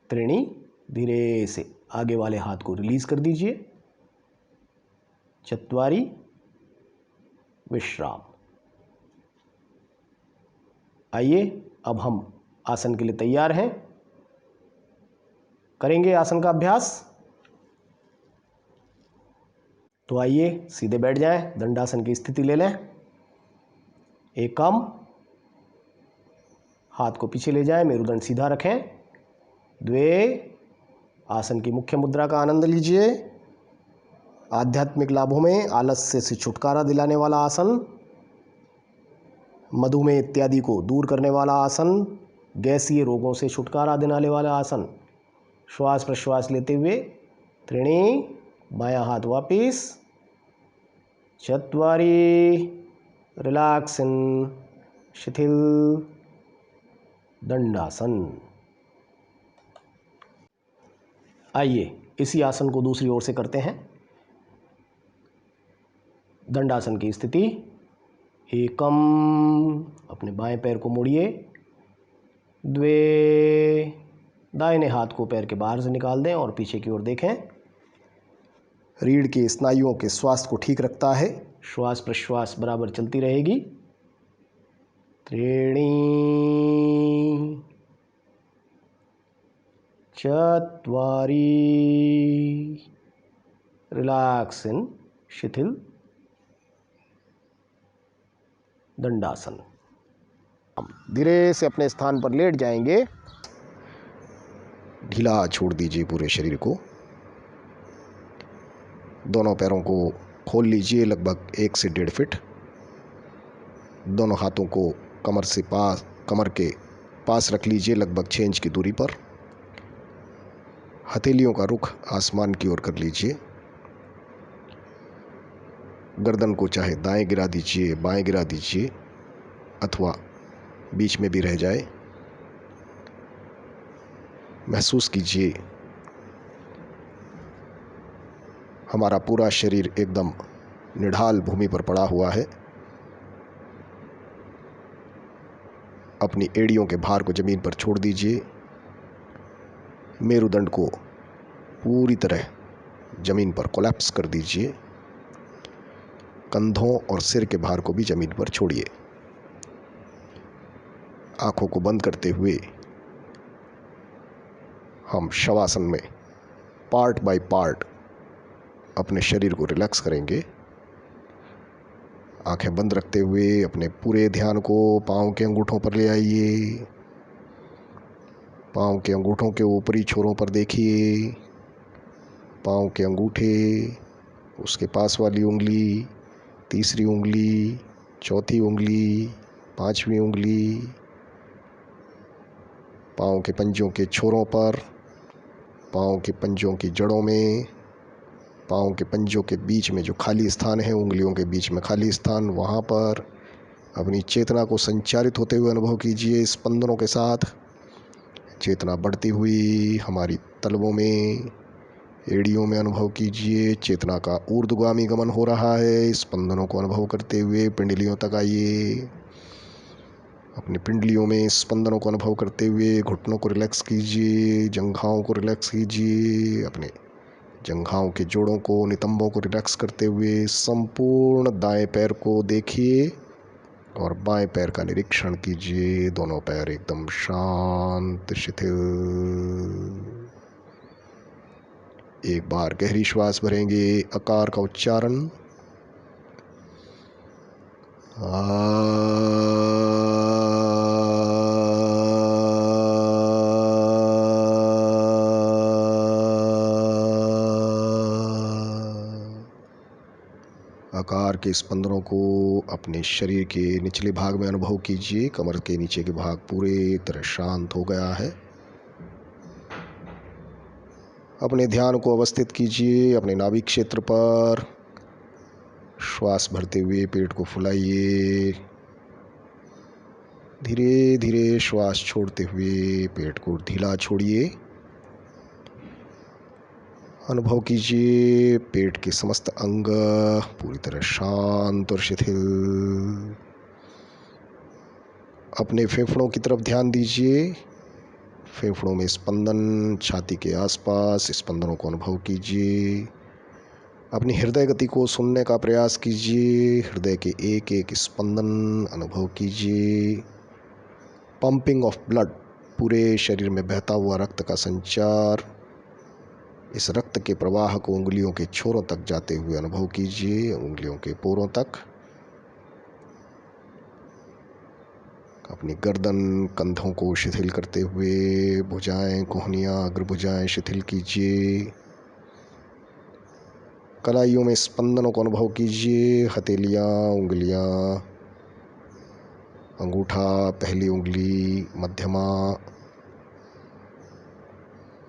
त्रिणी, धीरे से आगे वाले हाथ को रिलीज कर दीजिए। चत्वारी, विश्राम। आइए अब हम आसन के लिए तैयार हैं, करेंगे आसन का अभ्यास। तो आइए सीधे बैठ जाएं, दंडासन की स्थिति ले लें। एकम, हाथ को पीछे ले जाएं, मेरुदंड सीधा रखें। द्वे, आसन की मुख्य मुद्रा का आनंद लीजिए। आध्यात्मिक लाभों में आलस्य से छुटकारा दिलाने वाला आसन, मधुमेह इत्यादि को दूर करने वाला आसन, गैसीय रोगों से छुटकारा दिलाने वाला आसन। श्वास प्रश्वास लेते हुए त्रिणी, बायां हाथ वापिस। चत्वारी, रिलैक्सन, शिथिल दंडासन। आइए इसी आसन को दूसरी ओर से करते हैं। दंडासन की स्थिति, एकम, अपने बाएं पैर को मोड़िए। द्वे, दाहिने हाथ को पैर के बाहर से निकाल दें और पीछे की ओर देखें। रीढ़ के स्नायुओं के स्वास्थ्य को ठीक रखता है। श्वास प्रश्वास बराबर चलती रहेगी। त्रीणि चत्वारि रिलैक्स इन शिथिल दंडासन। हम धीरे से अपने स्थान पर लेट जाएंगे। ढीला छोड़ दीजिए पूरे शरीर को। दोनों पैरों को खोल लीजिए लगभग 1 से 1.5 फीट। दोनों हाथों को कमर के पास रख लीजिए लगभग 6 इंच की दूरी पर। हथेलियों का रुख आसमान की ओर कर लीजिए। गर्दन को चाहे दाएं गिरा दीजिए, बाएं गिरा दीजिए, अथवा बीच में भी रह जाए। महसूस कीजिए हमारा पूरा शरीर एकदम निढाल भूमि पर पड़ा हुआ है। अपनी एड़ियों के भार को जमीन पर छोड़ दीजिए। मेरुदंड को पूरी तरह जमीन पर कोलैप्स कर दीजिए। कंधों और सिर के भार को भी जमीन पर छोड़िए। आंखों को बंद करते हुए हम शवासन में पार्ट बाय पार्ट अपने शरीर को रिलैक्स करेंगे। आंखें बंद रखते हुए अपने पूरे ध्यान को पाँव के अंगूठों पर ले आइए। पाँव के अंगूठों के ऊपरी छोरों पर देखिए। पाँव के अंगूठे, उसके पास वाली उंगली, तीसरी उंगली, चौथी उंगली, पांचवी उंगली, पाँव के पंजों के छोरों पर, पाँव के पंजों की जड़ों में, पाँव के पंजों के बीच में जो खाली स्थान है, उंगलियों के बीच में खाली स्थान, वहाँ पर अपनी चेतना को संचारित होते हुए अनुभव कीजिए। स्पंदनों के साथ चेतना बढ़ती हुई हमारी तलवों में, एड़ियों में अनुभव कीजिए। चेतना का ऊर्ध्वगामी गमन हो रहा है। स्पंदनों को अनुभव करते हुए पिंडलियों तक आइए। अपनी पिंडलियों में स्पंदनों को अनुभव करते हुए घुटनों को रिलैक्स कीजिए, जंघाओं को रिलैक्स कीजिए। अपने जंघाओं के जोड़ों को, नितंबों को रिलैक्स करते हुए संपूर्ण दाएं पैर को देखिए और बाएं पैर का निरीक्षण कीजिए। दोनों पैर एकदम शांत, शिथिल। एक बार गहरी श्वास भरेंगे। आकार का उच्चारण आकार के स्पंदनों को अपने शरीर के निचले भाग में अनुभव कीजिए। कमर के नीचे के भाग पूरी तरह शांत हो गया है। अपने ध्यान को अवस्थित कीजिए अपने नाभिक क्षेत्र पर। श्वास भरते हुए पेट को फुलाइए। धीरे धीरे श्वास छोड़ते हुए पेट को ढीला छोड़िए। अनुभव कीजिए पेट के समस्त अंग पूरी तरह शांत और शिथिल। अपने फेफड़ों की तरफ ध्यान दीजिए। फेफड़ों में स्पंदन, छाती के आसपास स्पंदनों को अनुभव कीजिए। अपनी हृदय गति को सुनने का प्रयास कीजिए। हृदय के एक एक स्पंदन अनुभव कीजिए। पंपिंग ऑफ ब्लड, पूरे शरीर में बहता हुआ रक्त का संचार। इस रक्त के प्रवाह को उंगलियों के छोरों तक जाते हुए अनुभव कीजिए, उंगलियों के पोरों तक। अपनी गर्दन, कंधों को शिथिल करते हुए भुजाएं, कोहनियां, अग्रभुजाएं शिथिल कीजिए। कलाइयों में स्पंदनों को अनुभव कीजिए। हथेलियां, उंगलियां, अंगूठा, पहली उंगली, मध्यमा,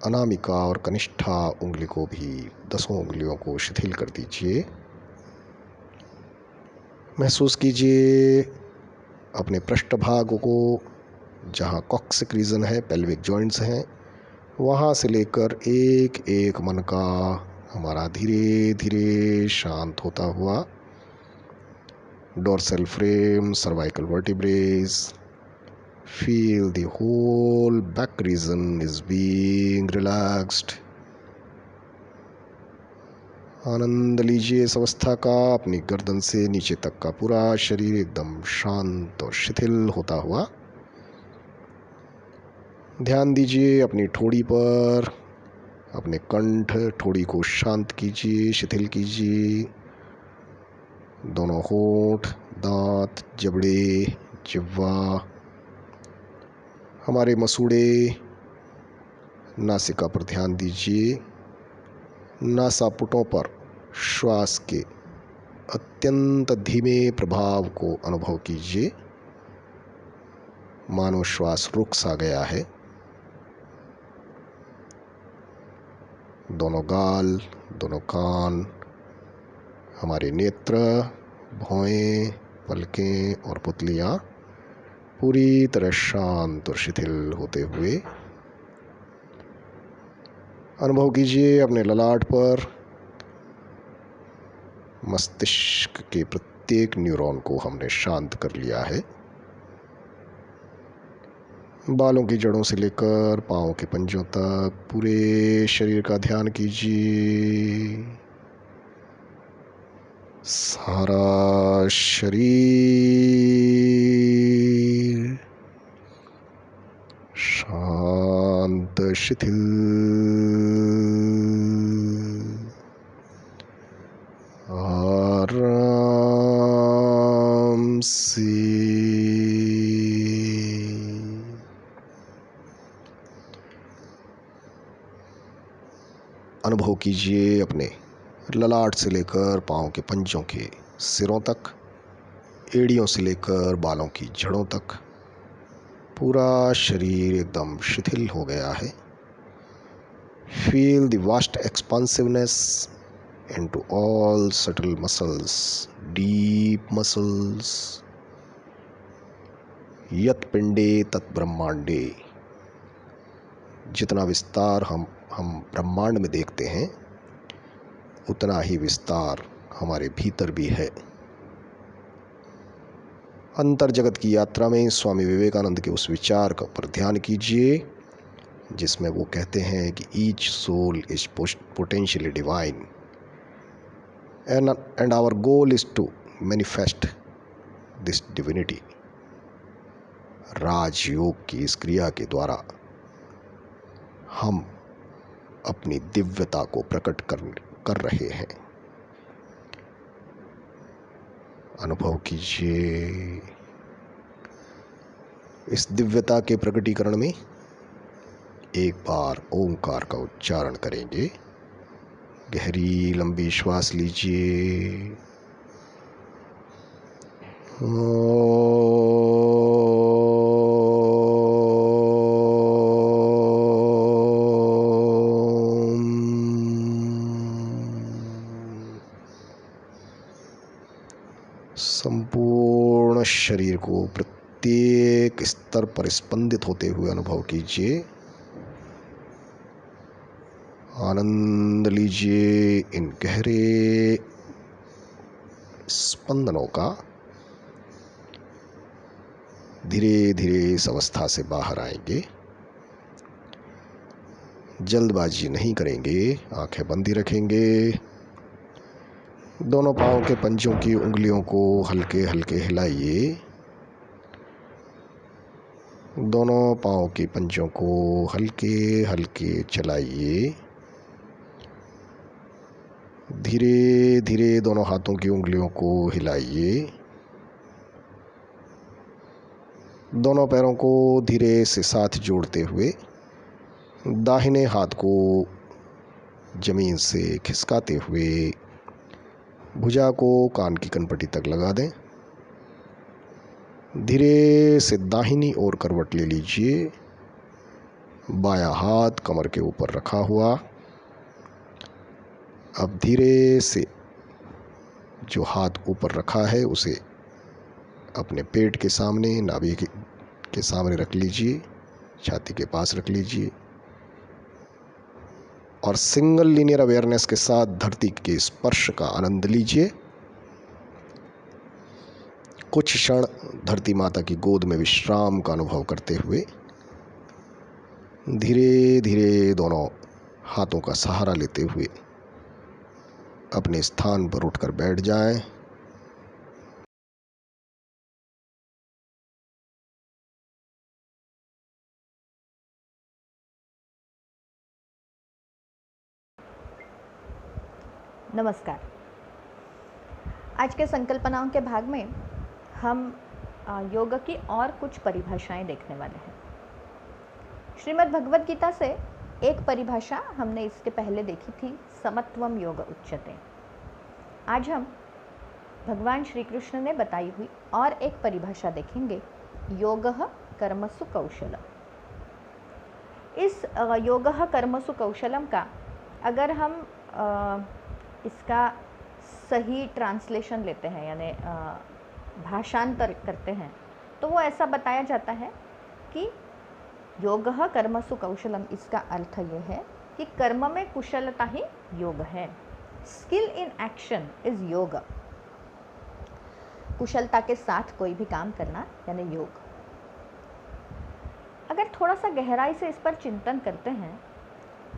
अनामिका और कनिष्ठा उंगली को भी 10 उंगलियों को शिथिल कर दीजिए। महसूस कीजिए अपने पृष्ठभाग को, जहाँ कॉक्सिक रीजन है, पेल्विक जॉइंट्स हैं, वहाँ से लेकर एक एक मन का हमारा धीरे धीरे शांत होता हुआ dorsal frame, cervical vertebrae, feel the whole back region is being relaxed. आनंद लीजिए इस अवस्था का। अपनी गर्दन से नीचे तक का पूरा शरीर एकदम शांत और शिथिल होता हुआ। ध्यान दीजिए अपनी ठोड़ी पर। अपने कंठ ठोड़ी को शांत कीजिए, शिथिल कीजिए। दोनों होंठ, दांत, जबड़े, जिह्वा, हमारे मसूड़े, नासिका पर ध्यान दीजिए। नासापुटों पर श्वास के अत्यंत धीमे प्रभाव को अनुभव कीजिए, मानो श्वास रुक सा गया है। दोनों गाल, दोनों कान, हमारे नेत्र, भौहें, पलकें और पुतलियाँ पूरी तरह शांत और शिथिल होते हुए। अनुभव कीजिए अपने ललाट पर। मस्तिष्क के प्रत्येक न्यूरॉन को हमने शांत कर लिया है। बालों की जड़ों से लेकर पाँव के पंजों तक पूरे शरीर का ध्यान कीजिए। सारा शरीर शांत, शिथिल, आराम से। अनुभव कीजिए अपने ललाट से लेकर पाँव के पंजों के सिरों तक, एड़ियों से लेकर बालों की जड़ों तक पूरा शरीर एकदम शिथिल हो गया है। Feel the vast expansiveness into all subtle muscles, deep muscles. यत पिंडे तत् ब्रह्मांडे। जितना विस्तार हम ब्रह्मांड में देखते हैं, उतना ही विस्तार हमारे भीतर भी है। अंतर जगत की यात्रा में स्वामी विवेकानंद के उस विचार का पर ध्यान कीजिए, जिसमें वो कहते हैं कि each soul is potentially divine and our goal is to manifest this divinity. Rajyoga की इस क्रिया के द्वारा हम अपनी दिव्यता को प्रकट कर रहे हैं। अनुभव कीजिए इस दिव्यता के प्रकटीकरण में। एक बार ओंकार का उच्चारण करेंगे। गहरी लंबी श्वास लीजिए। संपूर्ण शरीर को प्रत्येक स्तर पर स्पंदित होते हुए अनुभव कीजिए। आनंद लीजिए इन गहरे स्पंदनों का। धीरे धीरे इस अवस्था से बाहर आएंगे। जल्दबाजी नहीं करेंगे, आंखें बंद ही रखेंगे। दोनों पांव के पंजों की उंगलियों को हल्के हल्के हिलाइए। दोनों पांव के पंजों को हल्के हल्के चलाइए। धीरे धीरे दोनों हाथों की उंगलियों को हिलाइए। दोनों पैरों को धीरे से साथ जोड़ते हुए दाहिने हाथ को जमीन से खिसकाते हुए भुजा को कान की कनपट्टी तक लगा दें। धीरे से दाहिनी ओर करवट ले लीजिए। बायां हाथ कमर के ऊपर रखा हुआ। अब धीरे से जो हाथ ऊपर रखा है उसे अपने पेट के सामने, नाभि के सामने रख लीजिए, छाती के पास रख लीजिए और सिंगल लीनियर अवेयरनेस के साथ धरती के स्पर्श का आनंद लीजिए। कुछ क्षण धरती माता की गोद में विश्राम का अनुभव करते हुए धीरे धीरे दोनों हाथों का सहारा लेते हुए अपने स्थान पर उठकर बैठ जाएं। नमस्कार। आज के संकल्पनाओं के भाग में हम योग की और कुछ परिभाषाएं देखने वाले हैं। श्रीमद् भगवद गीता से एक परिभाषा हमने इसके पहले देखी थी, समत्वम योग उच्यते। आज हम भगवान श्री कृष्ण ने बताई हुई और एक परिभाषा देखेंगे, योगः कर्मसु कौशलम। इस योगः कर्मसु कौशलम का अगर हम इसका सही ट्रांसलेशन लेते हैं, यानी भाषांतर करते हैं, तो वो ऐसा बताया जाता है कि योगः कर्मसु कौशलम, इसका अर्थ ये है कि कर्म में कुशलता ही योग है। स्किल इन एक्शन इज योग। कुशलता के साथ कोई भी काम करना यानी योग। अगर थोड़ा सा गहराई से इस पर चिंतन करते हैं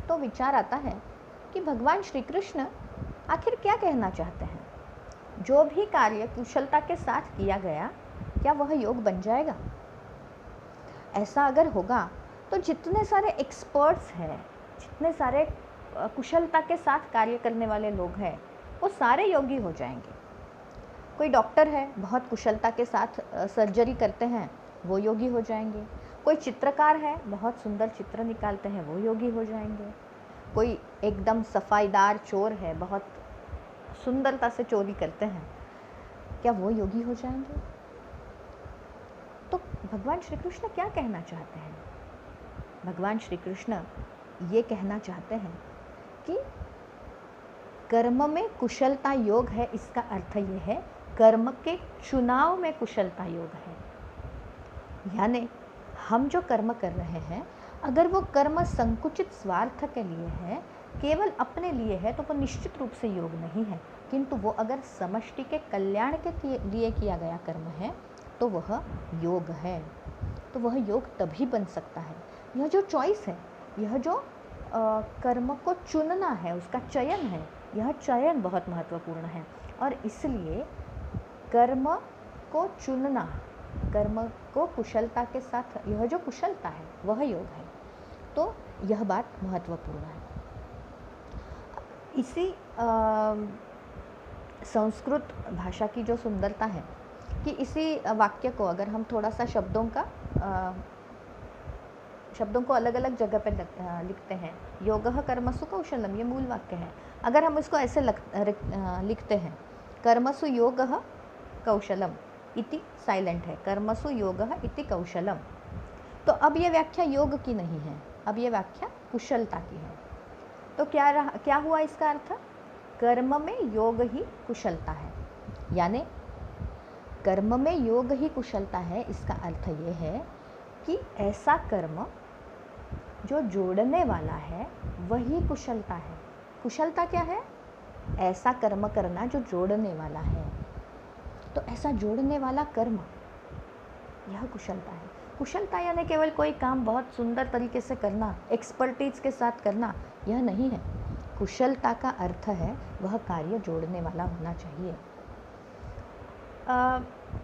तो विचार आता है कि भगवान श्री कृष्ण आखिर क्या कहना चाहते हैं। जो भी कार्य कुशलता के साथ किया गया, क्या वह योग बन जाएगा? ऐसा अगर होगा तो जितने सारे एक्सपर्ट्स हैं, जितने सारे कुशलता के साथ कार्य करने वाले लोग हैं, वो सारे योगी हो जाएंगे। कोई डॉक्टर है, बहुत कुशलता के साथ सर्जरी करते हैं, वो योगी हो जाएंगे। कोई चित्रकार है, बहुत सुंदर चित्र निकालते हैं, वो योगी हो जाएंगे। कोई एकदम सफाईदार चोर है, बहुत सुंदरता से चोरी करते हैं, क्या वो योगी हो जाएंगे? तो भगवान श्री कृष्ण क्या कहना चाहते हैं? भगवान श्री कृष्ण ये कहना चाहते हैं कि कर्म में कुशलता योग है। इसका अर्थ ये है, कर्म के चुनाव में कुशलता योग है। यानी हम जो कर्म कर रहे हैं, अगर वो कर्म संकुचित स्वार्थ के लिए है, केवल अपने लिए है, तो वो निश्चित रूप से योग नहीं है। किंतु वो अगर समष्टि के कल्याण के लिए किया गया कर्म है तो वह योग है। तो वह योग तभी बन सकता है। यह जो चॉइस है, यह जो कर्म को चुनना है, उसका चयन है, यह चयन बहुत महत्वपूर्ण है। और इसलिए कर्म को चुनना, कर्म को कुशलता के साथ, यह जो कुशलता है वह योग है। तो यह बात महत्वपूर्ण है। इसी संस्कृत भाषा की जो सुंदरता है कि इसी वाक्य को अगर हम थोड़ा सा शब्दों को अलग अलग जगह पे लिखते हैं, योगः कर्मसु कौशलम, ये मूल वाक्य है। अगर हम इसको ऐसे लिखते हैं, कर्मसु योगः कौशलम इति साइलेंट है, कर्मसु योगः इति कौशलम, तो अब ये व्याख्या योग की नहीं है, अब ये व्याख्या कुशलता की है। तो क्या हुआ इसका अर्थ? कर्म में योग ही कुशलता है। यानी कर्म में योग ही कुशलता है, इसका अर्थ ये है कि ऐसा कर्म जो जोड़ने वाला है वही कुशलता है। कुशलता क्या है? ऐसा कर्म करना जो जोड़ने वाला है। तो ऐसा जोड़ने वाला कर्म, यह कुशलता है। कुशलता यानी केवल कोई काम बहुत सुंदर तरीके से करना, एक्सपर्टीज के साथ करना, यह नहीं है। कुशलता का अर्थ है वह कार्य जोड़ने वाला होना चाहिए।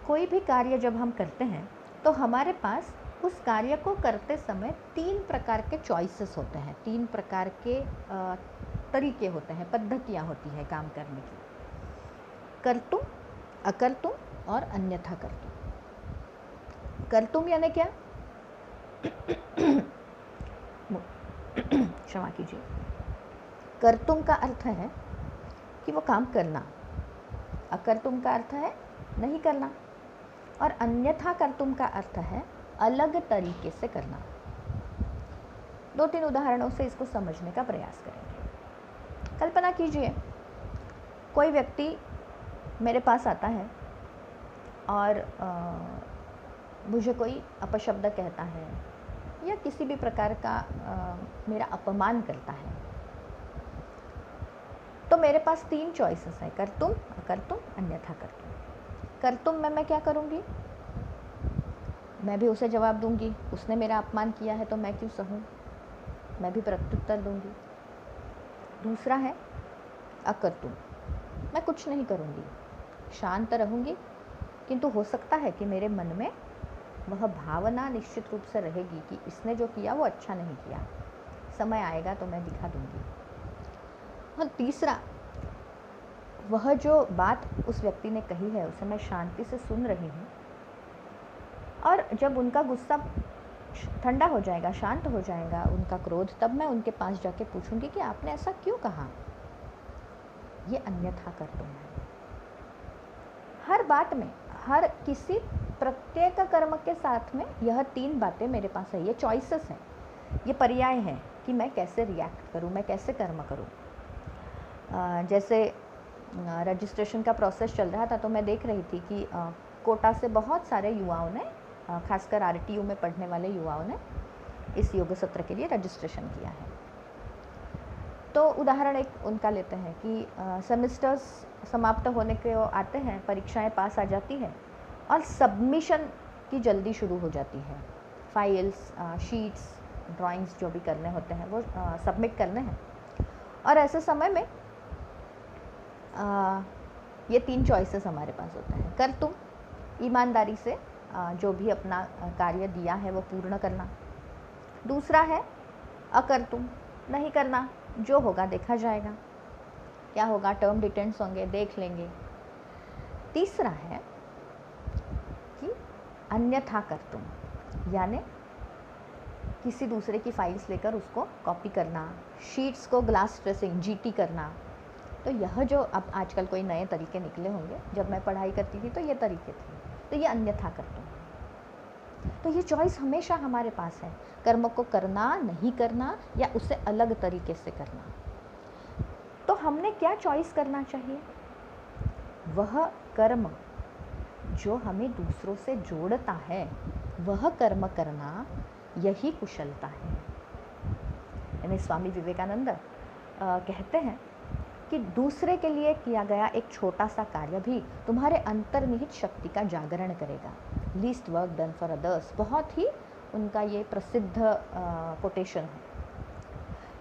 कोई भी कार्य जब हम करते हैं तो हमारे पास उस कार्य को करते समय 3 प्रकार के चॉइसेस होते हैं, 3 प्रकार के तरीके होते हैं, पद्धतियाँ होती हैं काम करने की। कर्तुम, अकर्तुम और अन्यथा कर्तुम। कर्तुम यानी क्या? क्षमा कीजिए। कर्तुम का अर्थ है कि वो काम करना, अकर्तुम का अर्थ है नहीं करना, और अन्यथा कर्तुम का अर्थ है अलग तरीके से करना। 2-3 उदाहरणों से इसको समझने का प्रयास करेंगे। कल्पना कीजिए, कोई व्यक्ति मेरे पास आता है और मुझे कोई अपशब्द कहता है या किसी भी प्रकार का मेरा अपमान करता है, तो मेरे पास 3 चॉइसेस हैं, कर्तुम, अकर्तुम, अन्यथा कर्तुम। कर्तुम में मैं क्या करूँगी? मैं भी उसे जवाब दूंगी, उसने मेरा अपमान किया है तो मैं क्यों सहूँ, मैं भी प्रत्युत्तर दूंगी। दूसरा है अकर्तुम, मैं कुछ नहीं करूँगी, शांत रहूँगी, किंतु हो सकता है कि मेरे मन में वह भावना निश्चित रूप से रहेगी कि इसने जो किया वो अच्छा नहीं किया, समय आएगा तो मैं दिखा दूँगी। और तीसरा, वह जो बात उस व्यक्ति ने कही है उसे मैं शांति से सुन रही हूँ, और जब उनका गुस्सा ठंडा हो जाएगा, शांत हो जाएगा उनका क्रोध, तब मैं उनके पास जाके पूछूंगी कि आपने ऐसा क्यों कहा। ये अन्यथा कर्तव्य है। हर बात में, हर किसी प्रत्येक कर्म के साथ में यह 3 बातें मेरे पास है, ये चॉइसेस हैं, ये पर्याय हैं कि मैं कैसे रिएक्ट करूं, मैं कैसे कर्म करूं। जैसे रजिस्ट्रेशन का प्रोसेस चल रहा था तो मैं देख रही थी कि कोटा से बहुत सारे युवाओं ने, खासकर आरटीयू में पढ़ने वाले युवाओं ने इस योग सत्र के लिए रजिस्ट्रेशन किया है। तो उदाहरण एक उनका लेते हैं कि सेमेस्टर्स समाप्त होने के आते हैं, परीक्षाएं पास आ जाती हैं और सबमिशन की जल्दी शुरू हो जाती है। फाइल्स, शीट्स, ड्राइंग्स जो भी करने होते हैं वो सबमिट करने हैं। और ऐसे समय में ये 3 चॉइसेस हमारे पास होते हैं। कर तुम, ईमानदारी से जो भी अपना कार्य दिया है वो पूर्ण करना। दूसरा है अकर तुम, नहीं करना, जो होगा देखा जाएगा, क्या होगा टर्म डिटेंड्स होंगे, देख लेंगे। तीसरा है कि अन्यथा कर तुम, यानी किसी दूसरे की फाइल्स लेकर उसको कॉपी करना, शीट्स को ग्लास ट्रेसिंग, जीटी करना। तो यह जो अब आजकल कोई नए तरीके निकले होंगे, जब मैं पढ़ाई करती थी तो ये तरीके थे, तो ये अन्यथा कर तुम। तो ये चॉइस हमेशा हमारे पास है, कर्म को करना, नहीं करना, या उसे अलग तरीके से करना। तो हमने क्या चॉइस करना चाहिए? वह कर्म जो हमें दूसरों से जोड़ता है, वह कर्म करना, यही कुशलता है। यानी स्वामी विवेकानंद कहते हैं कि दूसरे के लिए किया गया एक छोटा सा कार्य भी तुम्हारे अंतर्निहित शक्ति का जागरण करेगा। Least work done for others, बहुत ही उनका ये प्रसिद्ध कोटेशन है।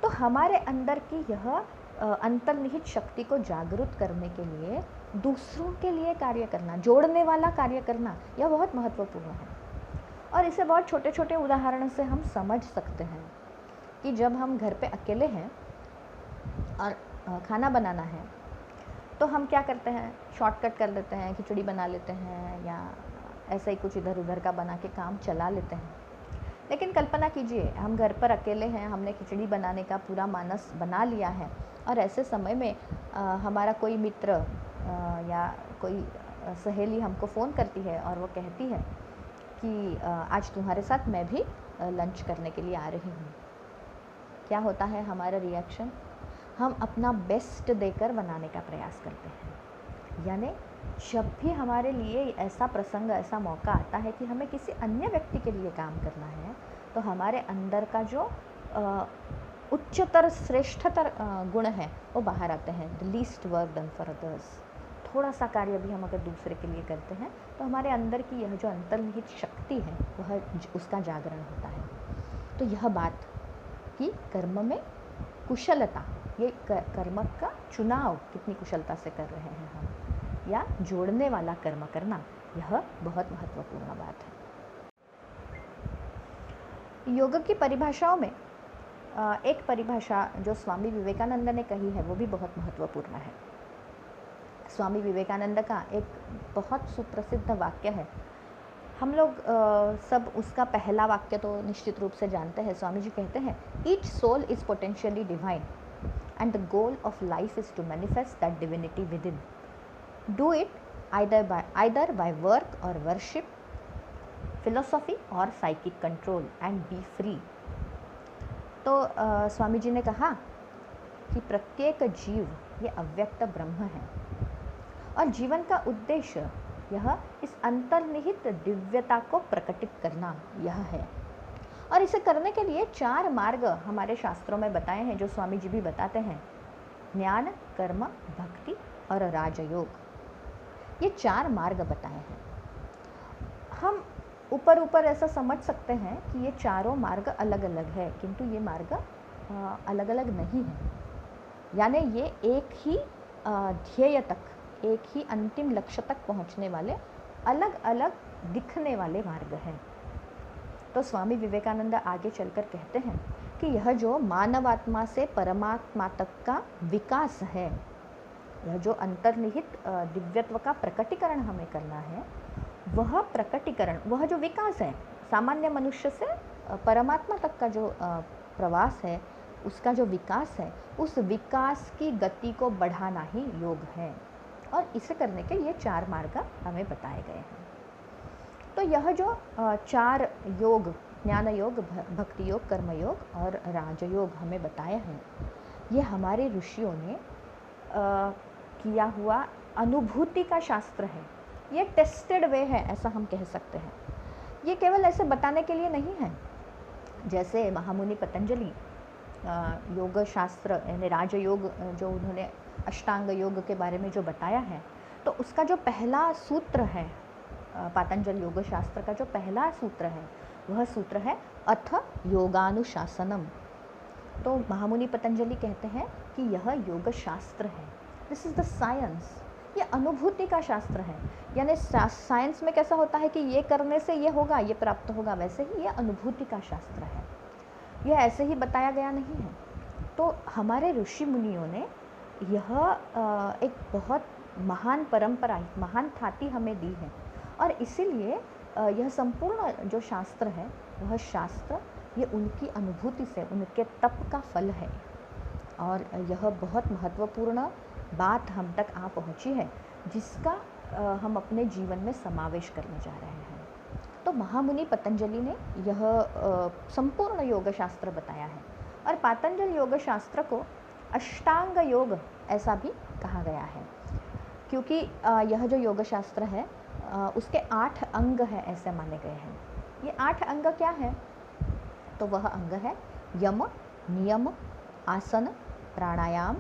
तो हमारे अंदर की यह अंतर्निहित शक्ति को जागृत करने के लिए दूसरों के लिए कार्य करना, जोड़ने वाला कार्य करना, यह बहुत महत्वपूर्ण है। और इसे बहुत छोटे छोटे उदाहरण से हम समझ सकते हैं कि जब हम घर पे अकेले हैं और खाना बनाना है तो हम क्या करते हैं, शॉर्टकट कर लेते हैं, खिचड़ी बना लेते हैं या ऐसा ही कुछ इधर उधर का बना के काम चला लेते हैं। लेकिन कल्पना कीजिए हम घर पर अकेले हैं, हमने खिचड़ी बनाने का पूरा मानस बना लिया है और ऐसे समय में हमारा कोई मित्र या कोई सहेली हमको फ़ोन करती है और वो कहती है कि आज तुम्हारे साथ मैं भी लंच करने के लिए आ रही हूँ। क्या होता है हमारा रिएक्शन? हम अपना बेस्ट देकर बनाने का प्रयास करते हैं। यानी जब भी हमारे लिए ऐसा प्रसंग, ऐसा मौका आता है कि हमें किसी अन्य व्यक्ति के लिए काम करना है, तो हमारे अंदर का जो उच्चतर, श्रेष्ठतर गुण है वो बाहर आते हैं। The least work done for others. थोड़ा सा कार्य भी हम अगर दूसरे के लिए करते हैं तो हमारे अंदर की यह जो अंतर्निहित शक्ति है वह उसका जागरण होता है। तो यह बात कि कर्म में कुशलता, ये कर्म का चुनाव कितनी कुशलता से कर रहे हैं हम, या जोड़ने वाला कर्म करना, यह बहुत महत्वपूर्ण बात है। योग की परिभाषाओं में एक परिभाषा जो स्वामी विवेकानंद ने कही है वो भी बहुत महत्वपूर्ण है। स्वामी विवेकानंद का एक बहुत सुप्रसिद्ध वाक्य है, हम लोग सब उसका पहला वाक्य तो निश्चित रूप से जानते हैं। स्वामी जी कहते हैं, each soul is potentially divine and the goal of life is to manifest that divinity within. Do it either by work or worship, philosophy or psychic control and be free। तो स्वामी जी ने कहा कि प्रत्येक जीव ये अव्यक्त ब्रह्म है और जीवन का उद्देश्य यह इस अंतर्निहित दिव्यता को प्रकटित करना यह है। और इसे करने के लिए 4 मार्ग हमारे शास्त्रों में बताए हैं, जो स्वामी जी भी बताते हैं, ज्ञान, कर्म, भक्ति और राजयोग। ये 4 मार्ग बताए हैं। हम ऊपर ऊपर ऐसा समझ सकते हैं कि ये चारों मार्ग अलग अलग है, किंतु ये मार्ग अलग अलग नहीं है। यानी ये एक ही ध्येय तक, एक ही अंतिम लक्ष्य तक पहुंचने वाले अलग अलग दिखने वाले मार्ग हैं। तो स्वामी विवेकानंद आगे चलकर कहते हैं कि यह जो मानवात्मा से परमात्मा तक का विकास है, यह जो अंतर्निहित दिव्यत्व का प्रकटीकरण हमें करना है, वह प्रकटीकरण, वह जो विकास है, सामान्य मनुष्य से परमात्मा तक का जो प्रवास है, उसका जो विकास है, उस विकास की गति को बढ़ाना ही योग है। और इसे करने के ये 4 मार्ग हमें बताए गए हैं। तो यह जो 4 योग, ज्ञान योग, भक्ति योग, कर्म योग और राजयोग हमें बताया है, ये हमारे ऋषियों ने किया हुआ अनुभूति का शास्त्र है। ये टेस्टेड वे है, ऐसा हम कह सकते हैं। ये केवल ऐसे बताने के लिए नहीं है। जैसे महामुनि पतंजलि योग शास्त्र यानी राजयोग जो उन्होंने अष्टांग योग के बारे में जो बताया है, तो उसका जो पहला सूत्र है, पातंजल योग शास्त्र का जो पहला सूत्र है, वह सूत्र है अथ योगानुशासनम। तो महामुनि पतंजलि कहते हैं कि यह योग शास्त्र है, दिस इज़ द साइंस। ये अनुभूति का शास्त्र है। यानी साइंस में कैसा होता है कि ये करने से ये होगा, ये प्राप्त होगा, वैसे ही ये अनुभूति का शास्त्र है। यह ऐसे ही बताया गया नहीं है। तो हमारे ऋषि मुनियों ने यह एक बहुत महान परंपरा, महान ख्याति हमें दी है। और इसीलिए यह संपूर्ण जो शास्त्र है, वह शास्त्र ये उनकी अनुभूति से, उनके तप का फल है। और यह बहुत महत्वपूर्ण बात हम तक आ पहुंची है, जिसका हम अपने जीवन में समावेश करने जा रहे हैं। तो महामुनि पतंजलि ने यह संपूर्ण योग शास्त्र बताया है। और पातंजल योग शास्त्र को अष्टांग योग ऐसा भी कहा गया है, क्योंकि यह जो योग शास्त्र है उसके 8 अंग हैं, ऐसे माने गए हैं। ये 8 अंग क्या है? तो वह अंग है यम, नियम, आसन, प्राणायाम,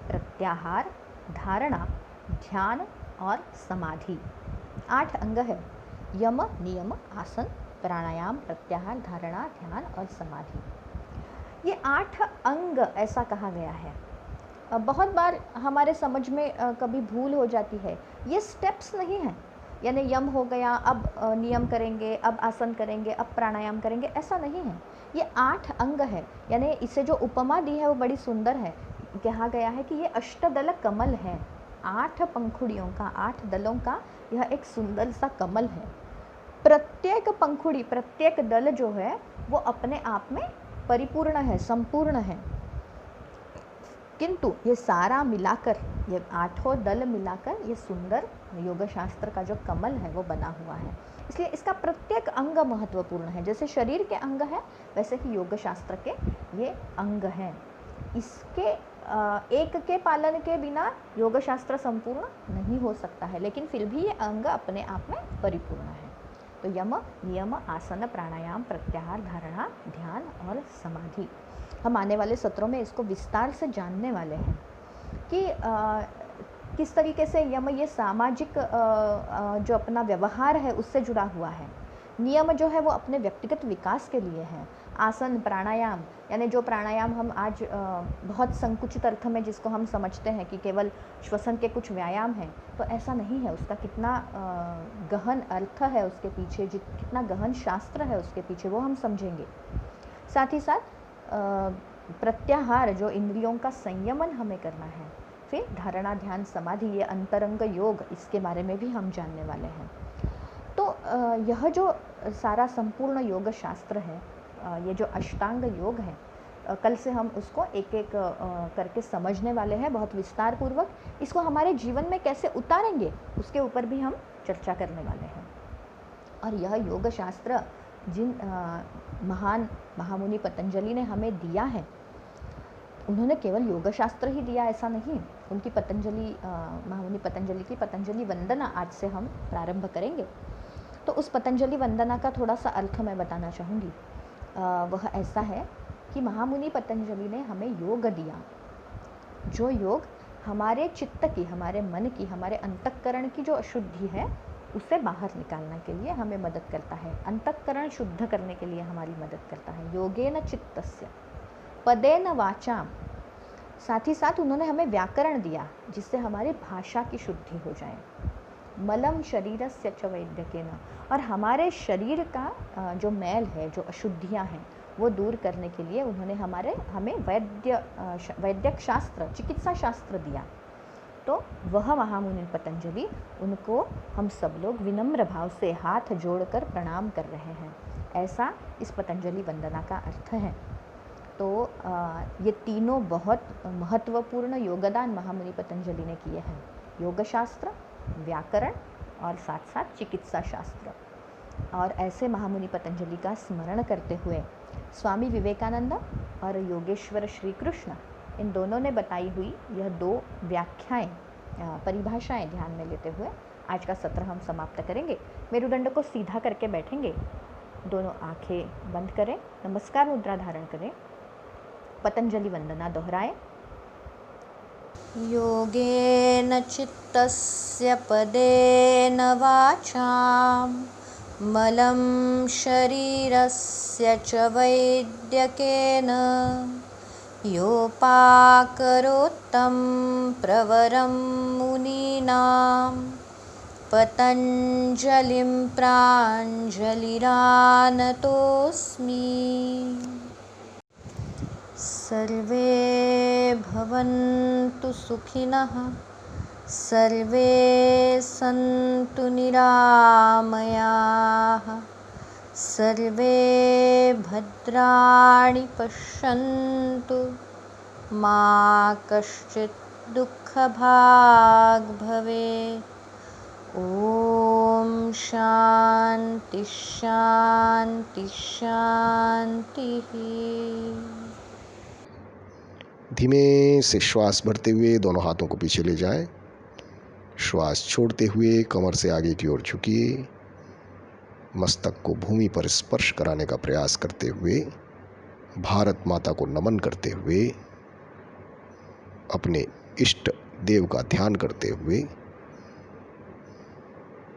प्रत्याहार, धारणा, ध्यान और समाधि। 8 अंग है, यम, नियम, आसन, प्राणायाम, प्रत्याहार, धारणा, ध्यान और समाधि। ये 8 अंग ऐसा कहा गया है। बहुत बार हमारे समझ में कभी भूल हो जाती है। ये स्टेप्स नहीं हैं, यानी यम हो गया, अब नियम करेंगे, अब आसन करेंगे, अब प्राणायाम करेंगे, ऐसा नहीं है। ये 8 अंग है। यानी इसे जो उपमा दी है वो बड़ी सुंदर है। कहा गया है कि ये अष्टदल कमल है, 8 पंखुड़ियों का, 8 दलों का यह एक सुंदर सा कमल है। प्रत्येक पंखुड़ी, प्रत्येक दल जो है वो अपने आप में परिपूर्ण है, संपूर्ण है। किंतु ये सारा मिलाकर, ये 8 दल मिलाकर ये सुंदर योग शास्त्र का जो कमल है वो बना हुआ है। इसलिए इसका प्रत्येक अंग महत्वपूर्ण है। जैसे शरीर के अंग है, वैसे ही योग शास्त्र के ये अंग हैं। इसके एक के पालन के बिना योग शास्त्र संपूर्ण नहीं हो सकता है, लेकिन फिर भी ये अंग अपने आप में परिपूर्ण है। तो यम, नियम, आसन, प्राणायाम, प्रत्याहार, धारणा, ध्यान और समाधि। हम आने वाले सत्रों में इसको विस्तार से जानने वाले हैं कि किस तरीके से यम ये सामाजिक जो अपना व्यवहार है उससे जुड़ा हुआ है। नियम जो है वो अपने व्यक्तिगत विकास के लिए है। आसन, प्राणायाम, यानी जो प्राणायाम हम आज बहुत संकुचित अर्थ में जिसको हम समझते हैं कि केवल श्वसन के कुछ व्यायाम हैं, तो ऐसा नहीं है। उसका कितना गहन अर्थ है उसके पीछे, कितना गहन शास्त्र है उसके पीछे, वो हम समझेंगे। साथ ही साथ प्रत्याहार, जो इंद्रियों का संयमन हमें करना है। फिर धारणा, ध्यान, समाधि, ये अंतरंग योग, इसके बारे में भी हम जानने वाले हैं। तो यह जो सारा संपूर्ण योग शास्त्र है, ये जो अष्टांग योग है, कल से हम उसको एक एक करके समझने वाले हैं बहुत विस्तार पूर्वक। इसको हमारे जीवन में कैसे उतारेंगे उसके ऊपर भी हम चर्चा करने वाले हैं। और यह योग शास्त्र जिन महान महामुनि पतंजलि ने हमें दिया है, उन्होंने केवल योग शास्त्र ही दिया ऐसा नहीं। उनकी महामुनि पतंजलि की पतंजलि वंदना आज से हम प्रारंभ करेंगे। तो उस पतंजलि वंदना का थोड़ा सा अर्थ मैं बताना चाहूँगी। वह ऐसा है कि महामुनि पतंजलि ने हमें योग दिया, जो योग हमारे चित्त की, हमारे मन की, हमारे अंतःकरण की जो अशुद्धि है उसे बाहर निकालने के लिए हमें मदद करता है। अंतःकरण शुद्ध करने के लिए हमारी मदद करता है। योगेन चित्तस्य पदेन वाचाम साथ ही साथ उन्होंने हमें व्याकरण दिया जिससे हमारी भाषा की शुद्धि हो जाए। मलम शरीरस्य च वैद्यकेन, और हमारे शरीर का जो मैल है, जो अशुद्धियाँ हैं, वो दूर करने के लिए उन्होंने हमें वैद्यक शास्त्र, चिकित्सा शास्त्र दिया। तो वह महामुनि पतंजलि, उनको हम सब लोग विनम्र भाव से हाथ जोड़कर प्रणाम कर रहे हैं। ऐसा इस पतंजलि वंदना का अर्थ है। तो ये तीनों बहुत महत्वपूर्ण योगदान महामुनि पतंजलि ने किए हैं, योग शास्त्र, व्याकरण और साथ साथ चिकित्सा शास्त्र। और ऐसे महामुनि पतंजलि का स्मरण करते हुए स्वामी विवेकानंद और योगेश्वर श्री कृष्ण, इन दोनों ने बताई हुई यह 2 व्याख्याएं, परिभाषाएं ध्यान में लेते हुए आज का सत्र हम समाप्त करेंगे। मेरुदंड को सीधा करके बैठेंगे, दोनों आंखें बंद करें, नमस्कार मुद्रा धारण करें, पतंजलि वंदना दोहराएं। योगेन चित्तस्य पदेन वाचां मलं शरीरस्य च वैद्यकेन योपाकरोत्तं प्रवरं मुनीनां पतञ्जलिं प्राञ्जलिरानतोऽस्मि। सर्वे भवन्तु सुखिनः, सर्वे सन्तु निरामयाः, सर्वे भद्राणि पश्यन्तु, मा कश्चित् दुःखभाग् भवेत्। ॐ शान्ति शान्ति शान्तिः। धीमे से श्वास भरते हुए दोनों हाथों को पीछे ले जाएं। श्वास छोड़ते हुए कमर से आगे की ओर झुकिए। मस्तक को भूमि पर स्पर्श कराने का प्रयास करते हुए, भारत माता को नमन करते हुए, अपने इष्ट देव का ध्यान करते हुए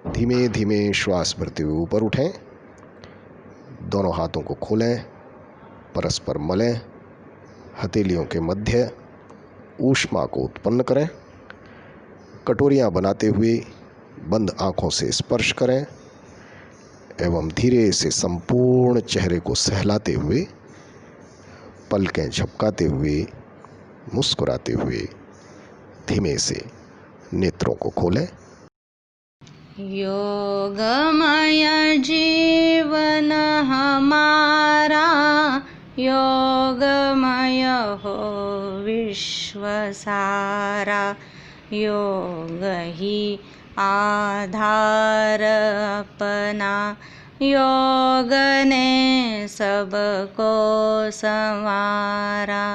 धीमे धीमे श्वास भरते हुए ऊपर उठें। दोनों हाथों को खोलें, परस्पर मलें, हथेलियों के मध्य ऊष्मा को उत्पन्न करें। कटोरियां बनाते हुए बंद आंखों से स्पर्श करें एवं धीरे से संपूर्ण चेहरे को सहलाते हुए, पलकें झपकाते हुए, मुस्कुराते हुए धीमे से नेत्रों को खोलें। योगमय जीवन हमारा, योगमय हो विश्व सारा, योग ही आधार अपना, योग ने सबको संवारा।